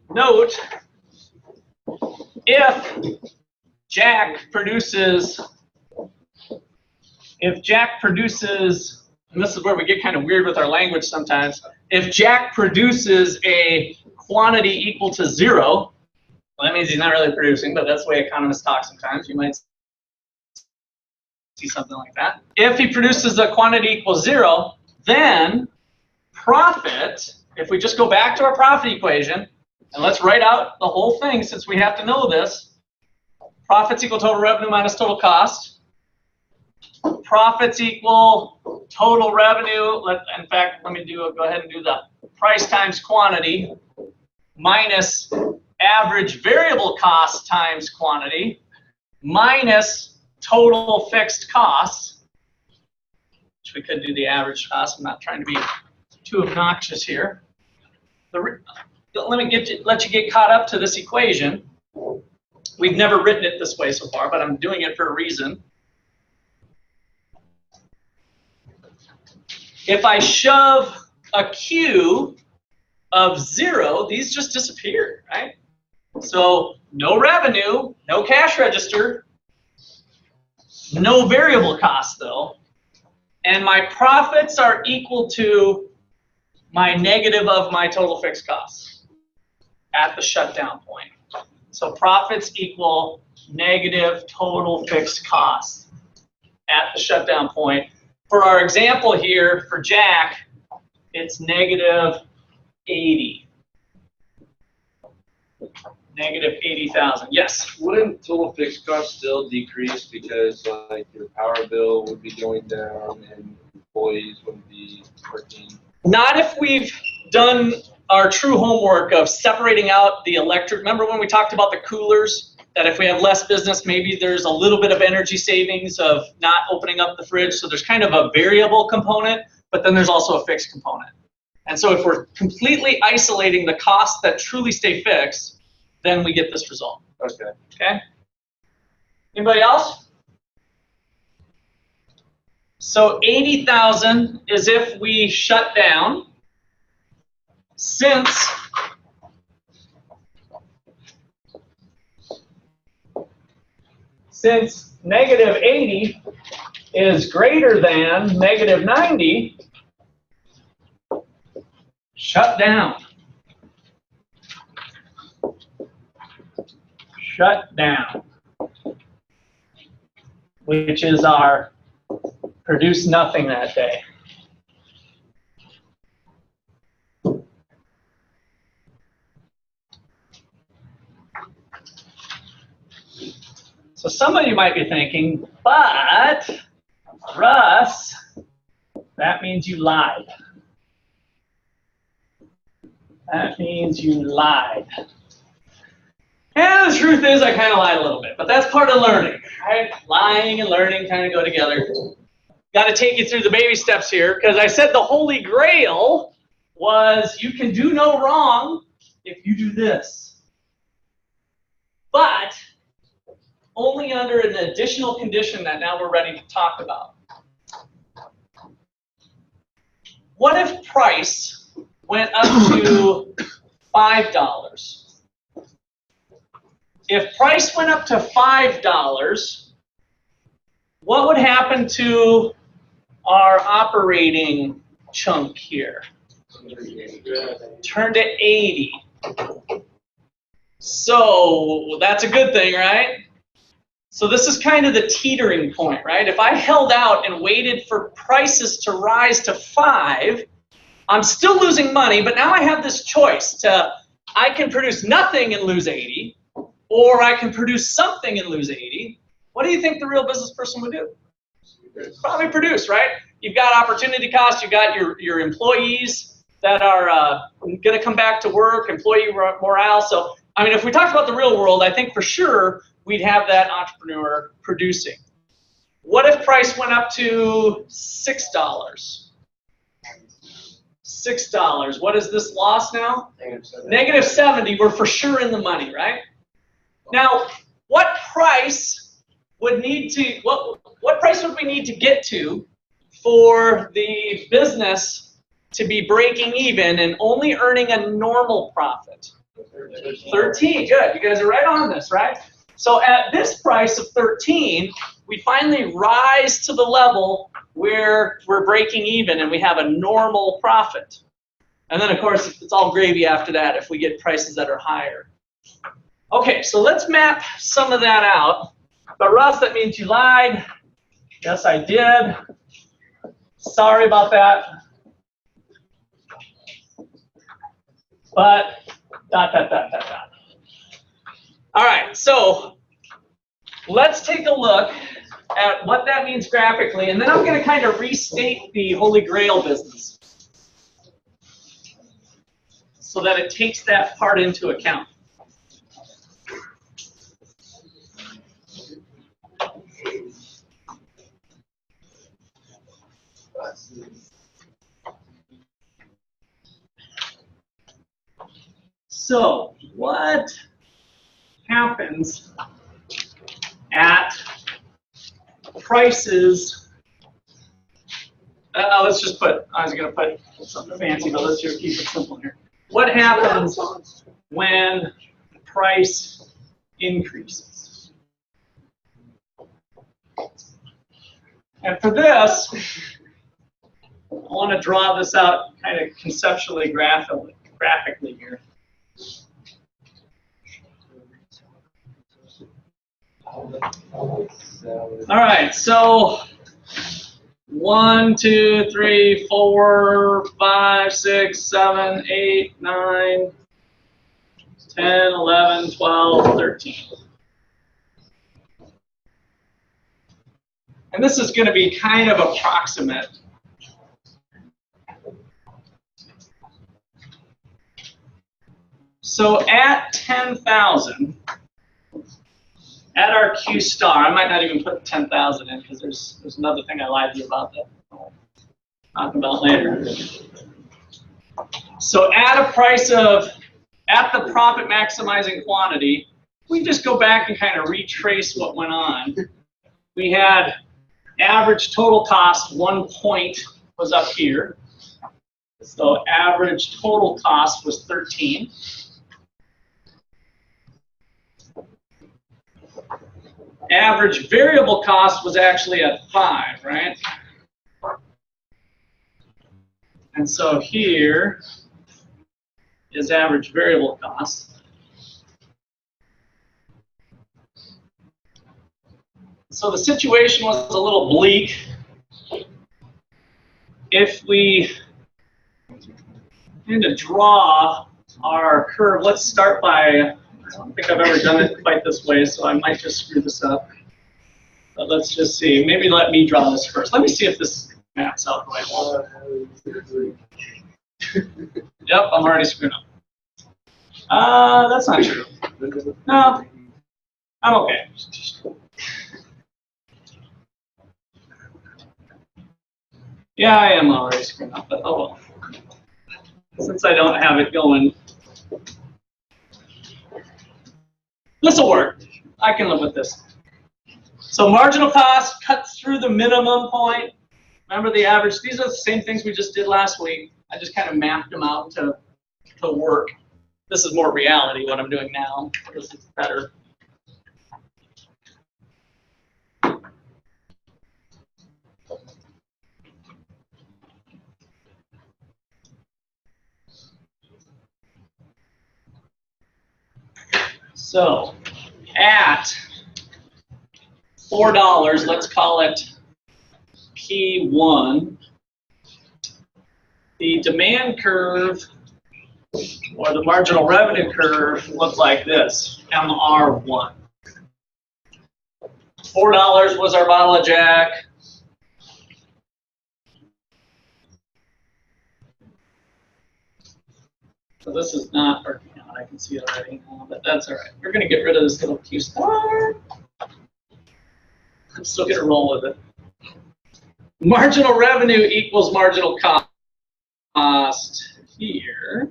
note, if Jack produces, and this is where we get kind of weird with our language sometimes, if Jack produces a quantity equal to 0, well, that means he's not really producing, but that's the way economists talk sometimes. You might see something like that. If he produces a quantity equals 0, then profit, if we just go back to our profit equation, and let's write out the whole thing since we have to know this, profits equal total revenue minus total cost. Profits equal total revenue. In fact, let me go ahead and do the price times quantity minus average variable cost times quantity minus total fixed costs, which we could do the average cost. I'm not trying to be too obnoxious here. Let you get caught up to this equation. We've never written it this way so far, but I'm doing it for a reason. If I shove a Q of 0, these just disappear, right? So no revenue, no cash register, no variable cost though, and my profits are equal to my negative of my total fixed costs at the shutdown point. So profits equal negative total fixed costs at the shutdown point. For our example here, for Jack, it's negative 80. Negative 80,000. Yes? Wouldn't total fixed cost still decrease because like your power bill would be going down and employees wouldn't be working? Not if we've done our true homework of separating out the electric. Remember when we talked about the coolers? That if we have less business, maybe there's a little bit of energy savings of not opening up the fridge. So there's kind of a variable component, but then there's also a fixed component. And so if we're completely isolating the costs that truly stay fixed, then we get this result. Okay. Okay? Anybody else? So 80,000 is if we shut down. Since negative 80 is greater than negative 90, shut down. Shut down, which is our produce nothing that day. So some of you might be thinking, but Russ, that means you lied. That means you lied. And the truth is, I kind of lied a little bit, but that's part of learning, right? Lying and learning kind of go together. Got to take you through the baby steps here, because I said the Holy Grail was you can do no wrong if you do this. But only under an additional condition that now we're ready to talk about. What if price went up to $5? If price went up to $5, what would happen to our operating chunk here. Turn to 80. So that's a good thing, right? So this is kind of the teetering point, right? If I held out and waited for prices to rise to 5, I'm still losing money, but now I have this choice I can produce nothing and lose 80, or I can produce something and lose 80. What do you think the real business person would do? Probably produce, right? You've got opportunity cost, you've got your employees that are going to come back to work, employee morale. So, I mean, if we talked about the real world, I think for sure we'd have that entrepreneur producing. What if price went up to $6? $6. What is this loss now? Negative 70. We're for sure in the money, right? Now, what price would need to what price would we need to get to for the business to be breaking even and only earning a normal profit? 13. Good. You guys are right on this, right? So at this price of 13, we finally rise to the level where we're breaking even and we have a normal profit. And then, of course, it's all gravy after that if we get prices that are higher. Okay, so let's map some of that out. But Russ, that means you lied. Yes, I did. Sorry about that. But ... All right, so let's take a look at what that means graphically, and then I'm going to kind of restate the Holy Grail business so that it takes that part into account. So, what happens at prices? Let's just put, I was going to put something fancy, but let's just keep it simple here. What happens when the price increases? And for this, I want to draw this out kind of conceptually, graphically here. All right, so 1, 2, 3, 4, 5, 6, 7, 8, 9, 10, 11, 12, 13. And this is going to be kind of approximate. So at 10,000, at our Q star, I might not even put 10,000 in because there's another thing I lied to you about that I'll talk about later. So at a price of, at the profit maximizing quantity, we just go back and kind of retrace what went on. We had average total cost, 1 point was up here. So average total cost was 13. Average variable cost was actually at 5, right? And so here is average variable cost. So the situation was a little bleak. If we kind of draw our curve, let's start by, I don't think I've ever done it quite this way, so I might just screw this up. But let's just see. Maybe let me draw this first. Let me see if this maps out the way I want. Yep, I'm already screwed up. That's not true. No, I'm okay. Yeah, I am already screwed up, but oh well. Since I don't have it going, this will work. I can live with this. So marginal cost cuts through the minimum point. Remember the average? These are the same things we just did last week. I just kind of mapped them out to work. This is more reality, what I'm doing now. This is better. So at $4, let's call it P1, the demand curve or the marginal revenue curve looked like this, MR1. $4 was our bottle of Jack. So this is not working out. I can see it already, but that's all right. We're going to get rid of this little Q star. I'm still going to roll with it. Marginal revenue equals marginal cost here.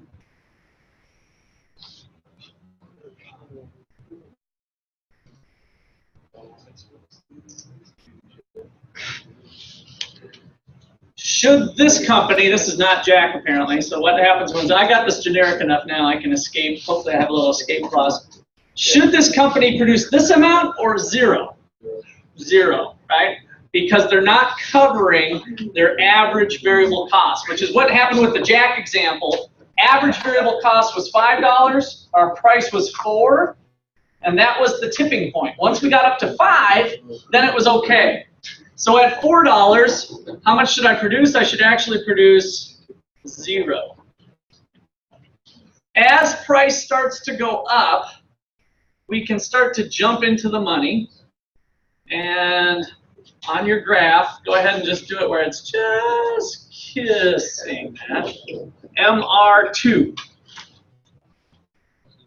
Should this company, this is not Jack apparently, so what happens when I got this generic enough now I can escape, hopefully I have a little escape clause. Should this company produce this amount or zero? Zero, right? Because they're not covering their average variable cost, which is what happened with the Jack example. Average variable cost was $5, our price was $4, and that was the tipping point. Once we got up to $5, then it was okay. So at $4, how much should I produce? I should actually produce 0. As price starts to go up, we can start to jump into the money. And on your graph, go ahead and just do it where it's just kissing that. MR2.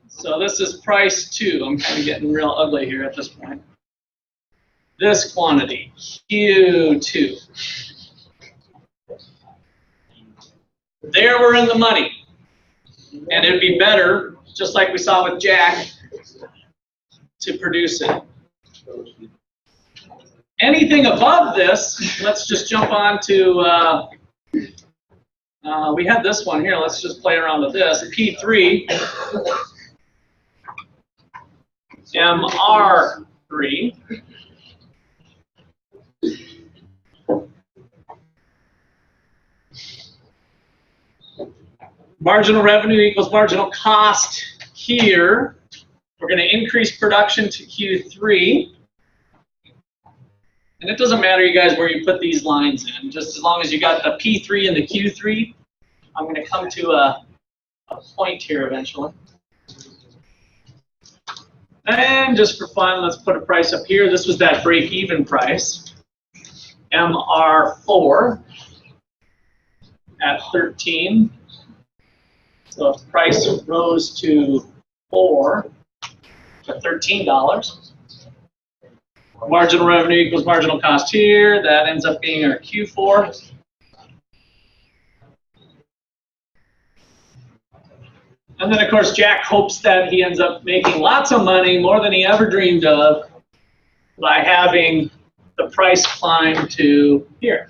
So this is price 2. I'm kind of getting real ugly here at this point. This quantity, Q2. There we're in the money. And it'd be better, just like we saw with Jack, to produce it. Anything above this, let's just jump on to, we had this one here, let's just play around with this. P3, MR3. Marginal revenue equals marginal cost here. We're going to increase production to Q3. And it doesn't matter, you guys, where you put these lines in. Just as long as you got the P3 and the Q3, I'm going to come to a point here eventually. And just for fun, let's put a price up here. This was that break-even price. MR4 at 13. So if price rose to 4 to $13, marginal revenue equals marginal cost here. That ends up being our Q4. And then, of course, Jack hopes that he ends up making lots of money, more than he ever dreamed of, by having the price climb to here.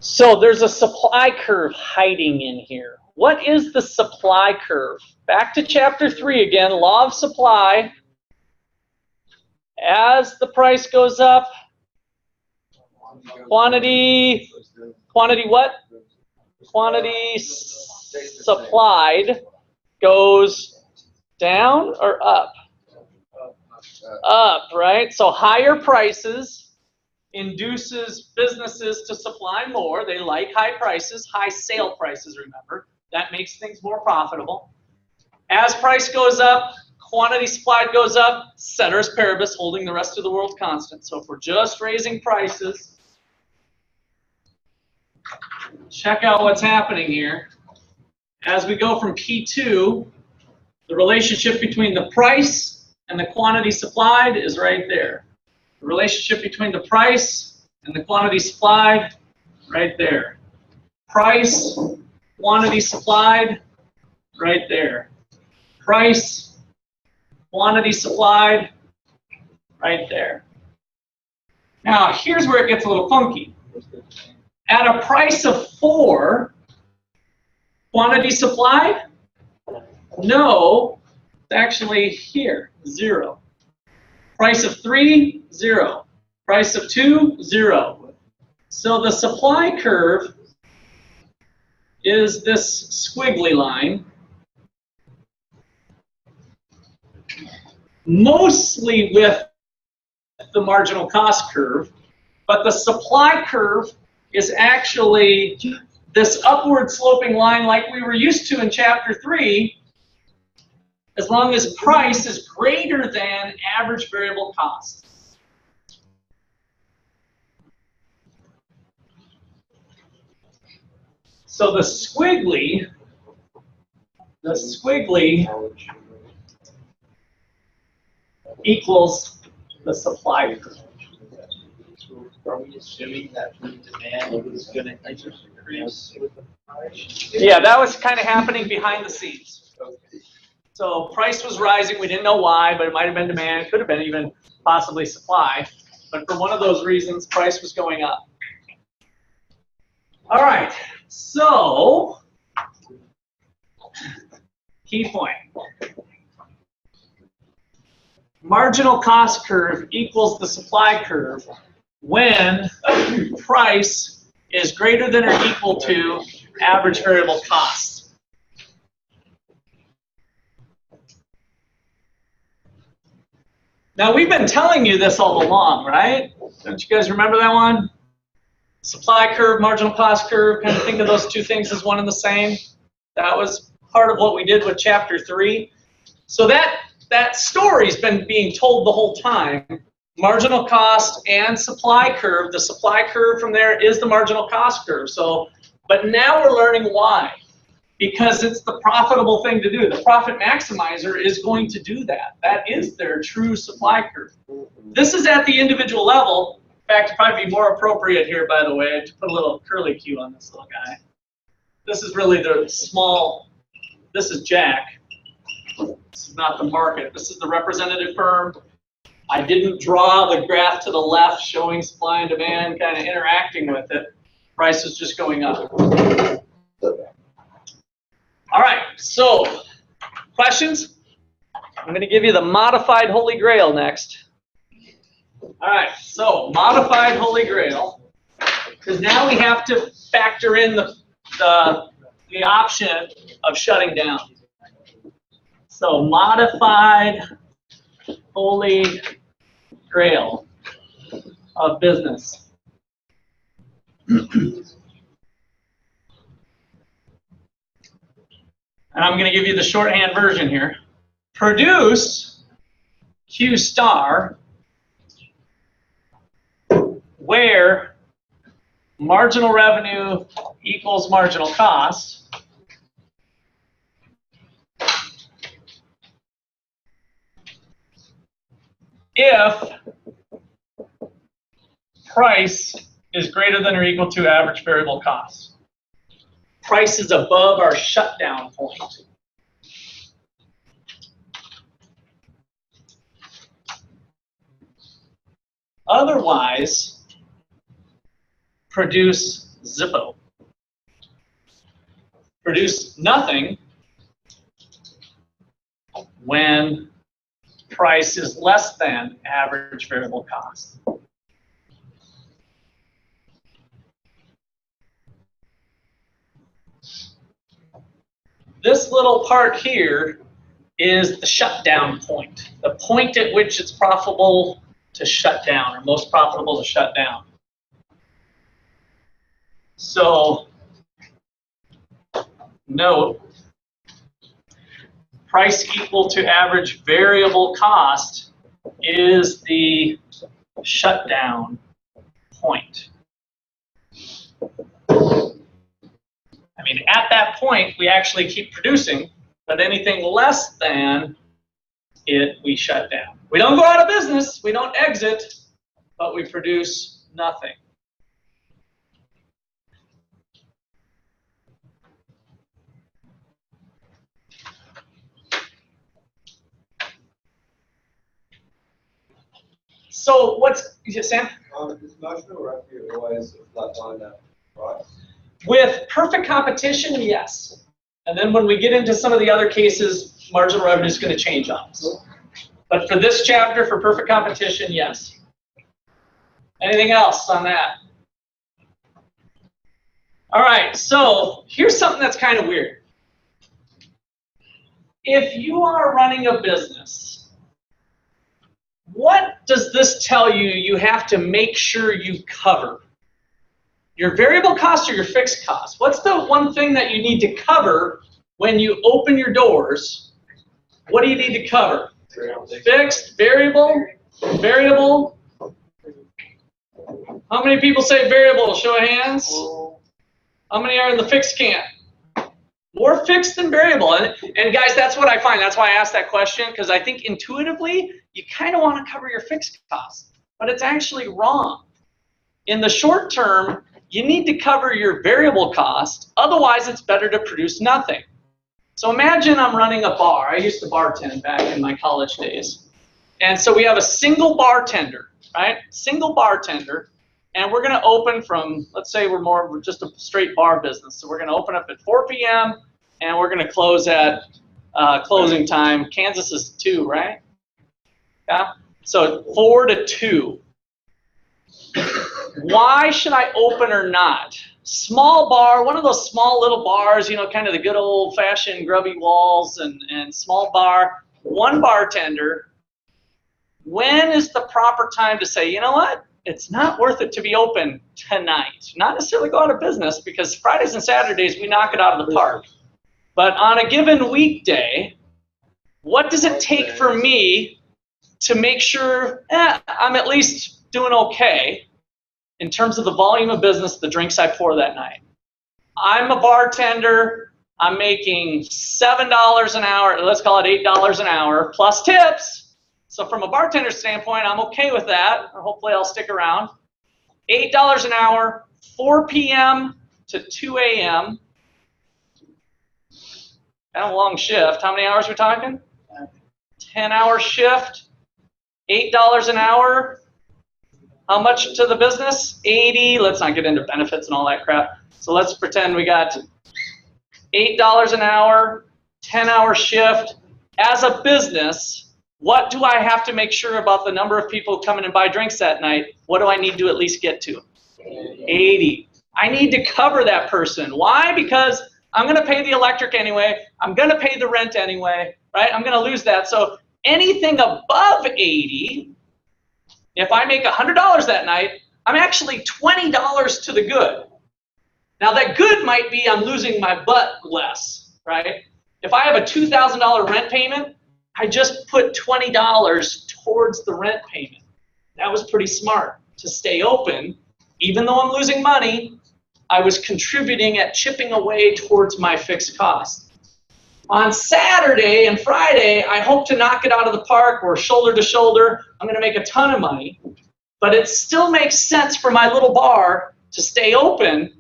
So there's a supply curve hiding in here. What is the supply curve? Back to chapter 3 again, law of supply. As the price goes up, quantity what? Quantity supplied goes down or up? Up, right? So higher prices induces businesses to supply more. They like high prices, high sale prices, remember. That makes things more profitable. As price goes up, quantity supplied goes up, ceteris paribus, holding the rest of the world constant. So if we're just raising prices, check out what's happening here. As we go from P2, the relationship between the price and the quantity supplied is right there. The relationship between the price and the quantity supplied, right there. Price, quantity supplied, right there. Price, quantity supplied, right there. Now, here's where it gets a little funky. At a price of 4, quantity supplied, No, it's actually here, 0. Price of 3, 0. Price of 2, 0. So the supply curve is this squiggly line, mostly with the marginal cost curve, but the supply curve is actually this upward sloping line like we were used to in chapter 3, as long as price is greater than average variable cost. So the squiggly equals the supply curve. Are we assuming that the demand is going to increase with the price? Yeah, that was kind of happening behind the scenes. So price was rising. We didn't know why, but it might have been demand. It could have been even possibly supply. But for one of those reasons, price was going up. All right, so key point. Marginal cost curve equals the supply curve when price is greater than or equal to average variable cost. Now, we've been telling you this all along, right? Don't you guys remember that one? Supply curve, marginal cost curve, kind of think of those two things as one and the same. That was part of what we did with chapter 3. So that story's been being told the whole time. Marginal cost and supply curve. The supply curve from there is the marginal cost curve. So, but now we're learning why. Because it's the profitable thing to do. The profit maximizer is going to do that. That is their true supply curve. This is at the individual level. In fact, it'd probably be more appropriate here, by the way, to put a little curly Q on this little guy. This is really the small, this is Jack. This is not the market. This is the representative firm. I didn't draw the graph to the left showing supply and demand kind of interacting with it. Price is just going up. All right, so questions? I'm going to give you the modified Holy Grail next. All right, so modified Holy Grail, because now we have to factor in the option of shutting down. So modified Holy Grail of business. And I'm going to give you the shorthand version here. Produce Q star where marginal revenue equals marginal cost. If price is greater than or equal to average variable cost. Price is above our shutdown point. Otherwise, produce Zippo. Produce nothing when price is less than average variable cost. This little part here is the shutdown point, the point at which it's profitable to shut down, or most profitable to shut down. So, note, price equal to average variable cost is the shutdown point. I mean, at that point, we actually keep producing, but anything less than it, we shut down. We don't go out of business, we don't exit, but we produce nothing. So what's, Sam? Is marginal revenue always a flat line at price? With perfect competition, yes. And then when we get into some of the other cases, marginal revenue is going to change on us. But for this chapter, for perfect competition, yes. Anything else on that? All right, so here's something that's kind of weird. If you are running a business, what does this tell you you have to make sure you cover? Your variable cost or your fixed cost? What's the one thing that you need to cover when you open your doors? What do you need to cover? Fixed, variable, variable. How many people say variable? Show of hands. How many are in the fixed camp? More fixed than variable. And guys, that's what I find. That's why I asked that question, because I think intuitively, you kind of want to cover your fixed costs. But it's actually wrong. In the short term, you need to cover your variable cost. Otherwise, it's better to produce nothing. So imagine I'm running a bar. I used to bartend back in my college days. And so we have a single bartender, right? Single bartender. And we're going to open from, let's say we're just a straight bar business. So we're going to open up at 4 p.m. and we're going to close at closing time. Kansas is 2, right? Yeah. So 4 to 2. Why should I open or not? Small bar, one of those small little bars, you know, kind of the good old-fashioned grubby walls and small bar, one bartender. When is the proper time to say, you know what? It's not worth it to be open tonight. Not necessarily go out of business, because Fridays and Saturdays we knock it out of the park. But on a given weekday, what does it take for me to make sure I'm at least doing okay in terms of the volume of business, the drinks I pour that night? I'm a bartender. I'm making $7 an hour. Let's call it $8 an hour plus tips. So from a bartender standpoint, I'm okay with that. Or hopefully I'll stick around. $8 an hour, 4 p.m. to 2 a.m. Kind of a long shift. How many hours are we talking? 10-hour shift, $8 an hour. How much to the business? 80. Let's not get into benefits and all that crap. So let's pretend we got $8 an hour, 10-hour shift. As a business, what do I have to make sure about the number of people who come in and buy drinks that night? What do I need to at least get to? 80. I need to cover that person. Why? Because I'm going to pay the electric anyway. I'm going to pay the rent anyway, right? I'm going to lose that. So anything above 80, if I make $100 that night, I'm actually $20 to the good. Now that good might be I'm losing my butt less, right? If I have a $2,000 rent payment, I just put $20 towards the rent payment. That was pretty smart to stay open. Even though I'm losing money, I was contributing at chipping away towards my fixed cost. On Saturday and Friday, I hope to knock it out of the park. We're shoulder to shoulder. I'm going to make a ton of money. But it still makes sense for my little bar to stay open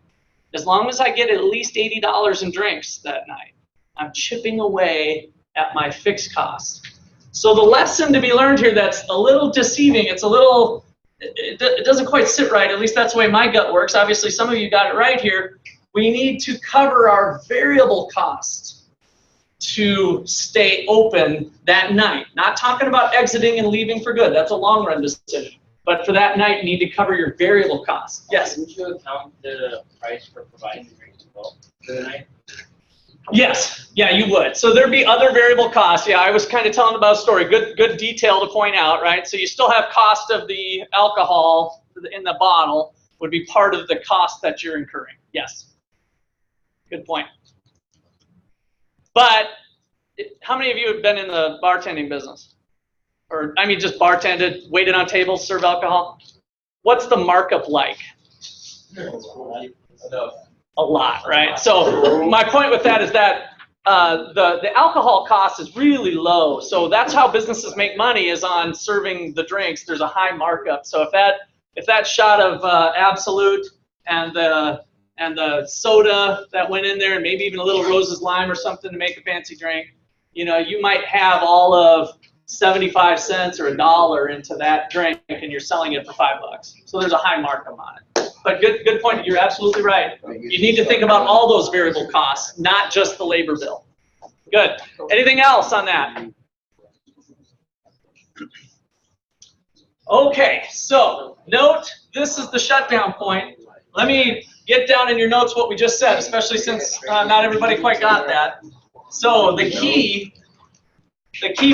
as long as I get at least $80 in drinks that night. I'm chipping away at my fixed cost. So the lesson to be learned here that's a little deceiving, it's a little, it doesn't quite sit right, at least that's the way my gut works. Obviously some of you got it right here. We need to cover our variable costs to stay open that night. Not talking about exiting and leaving for good, that's a long run decision. But for that night, you need to cover your variable costs. Yes? Didn't you account the price for providing the drinks as well for the night? Yes, yeah, you would. So there'd be other variable costs. Yeah, I was kind of telling about a story. Good detail to point out, right? So you still have cost of the alcohol in the bottle would be part of the cost that you're incurring. Yes. Good point. But how many of you have been in the bartending business? Or, I mean, just bartended, waited on tables, served alcohol? What's the markup like? A lot, right? So my point with that is that the alcohol cost is really low. So that's how businesses make money, is on serving the drinks. There's a high markup. So if that shot of Absolute and the soda that went in there, and maybe even a little Rose's Lime or something to make a fancy drink, you know, you might have all of 75 cents or $1 into that drink, and you're selling it for $5. So there's a high markup on it. But good point. You're absolutely right. You need to think about all those variable costs, not just the labor bill. Good. Anything else on that? Okay, so note this is the shutdown point. Let me get down in your notes what we just said, especially since not everybody quite got that. So the key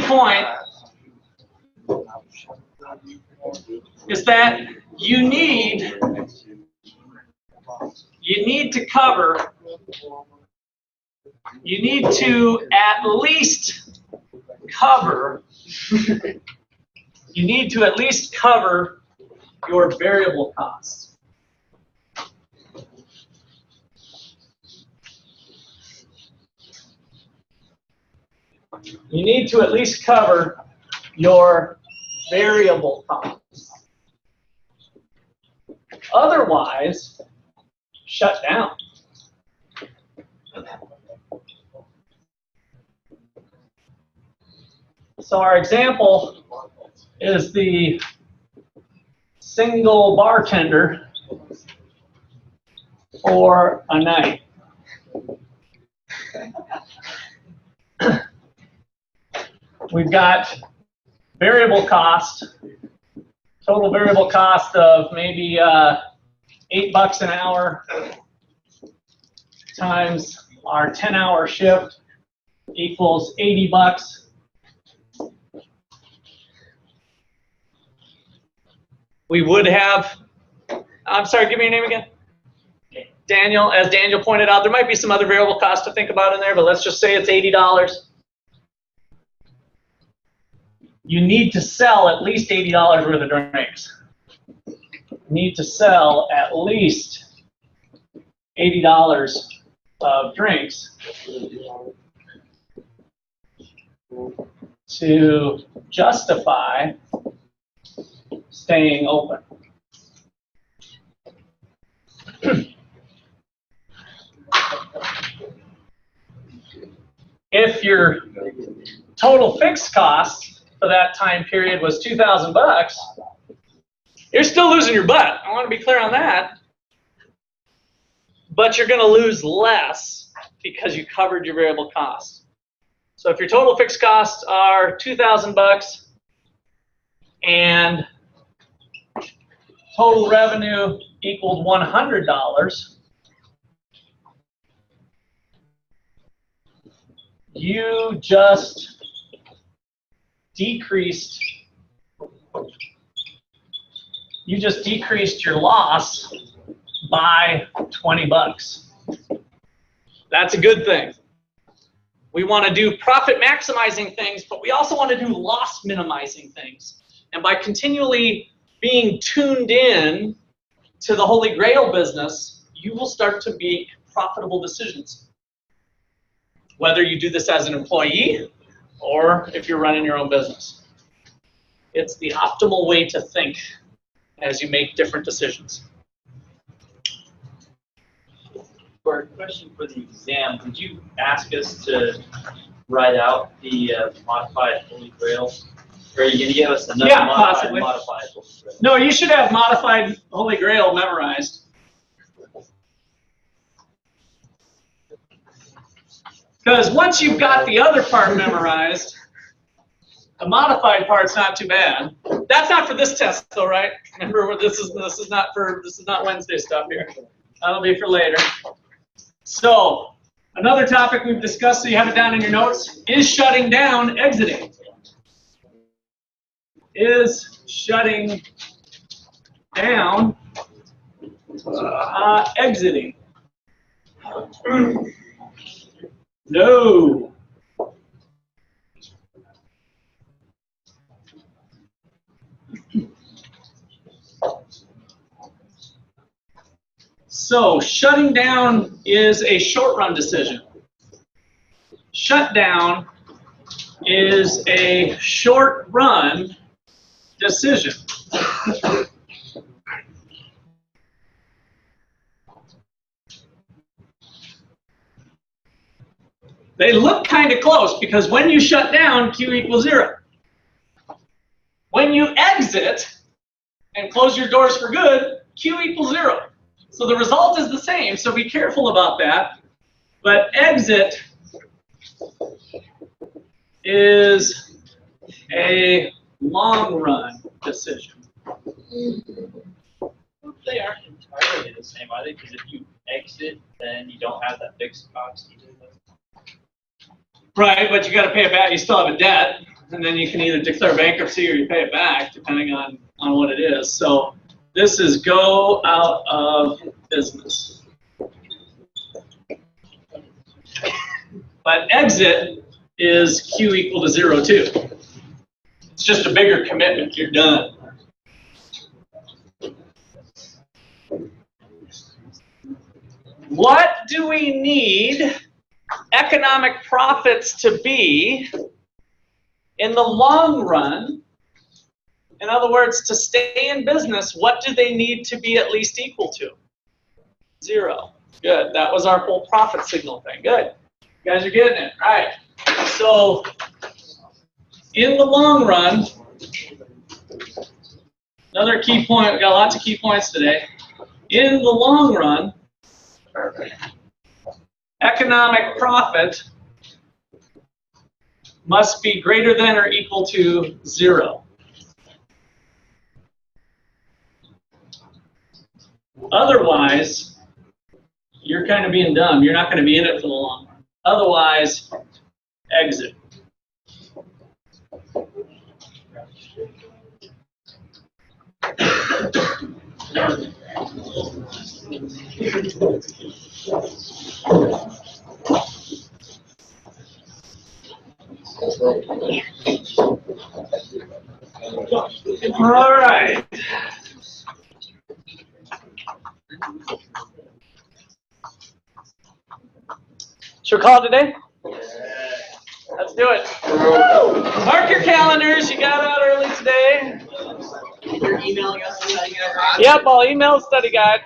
point is that you need to cover, you need to at least cover, you need to at least cover your variable costs. You need to at least cover your variable costs. Otherwise, shut down. So our example is the single bartender for a night. We've got variable cost, total variable cost of maybe $8 an hour times our 10-hour shift equals $80. We would have, I'm sorry, give me your name again. Daniel, as Daniel pointed out, there might be some other variable costs to think about in there, but let's just say it's $80. You need to sell at least $80 worth of drinks. You need to sell at least $80 of drinks to justify staying open. If your total fixed cost for that time period was $2,000, you're still losing your butt. I want to be clear on that. But you're going to lose less because you covered your variable costs. So if your total fixed costs are $2,000 and total revenue equaled $100, you just decreased your loss by $20. That's a good thing. We want to do profit maximizing things, but we also want to do loss minimizing things. And by continually being tuned in to the Holy Grail business, you will start to make profitable decisions. Whether you do this as an employee or if you're running your own business. It's the optimal way to think as you make different decisions. For a question for the exam, could you ask us to write out the modified Holy Grail? Or are you going to give us another modified Holy Grail? No, you should have modified Holy Grail memorized. Because once you've got the other part memorized, the modified part's not too bad. That's not for this test, though, right? Remember, this is not Wednesday stuff here. That'll be for later. So, another topic we've discussed, so you have it down in your notes, is shutting down exiting. Is shutting down exiting. No. So, shutting down is a short-run decision. Shutdown is a short-run decision. They look kind of close because when you shut down, Q equals 0. When you exit and close your doors for good, Q equals 0. So the result is the same, so be careful about that. But exit is a long run decision? They aren't entirely the same, are they? Because if you exit, then you don't have that fixed cost either. Right, but you got to pay it back. You still have a debt, and then you can either declare bankruptcy or you pay it back, depending on what it is. So this is go out of business. But exit is Q equal to 0 too. It's just a bigger commitment. You're done. What do we need economic profits to be in the long run? In other words, to stay in business, what do they need to be at least equal to? 0. Good. That was our whole profit signal thing. Good. You guys are getting it. All right. So in the long run, another key point, we got lots of key points today. In the long run, economic profit must be greater than or equal to 0. Otherwise, you're kind of being dumb. You're not going to be in it for the long run. Otherwise, exit. All right. Should we call it today? Let's do it. Mark your calendars. You got out early today. You're emailing us? Yep, I'll email the study guide.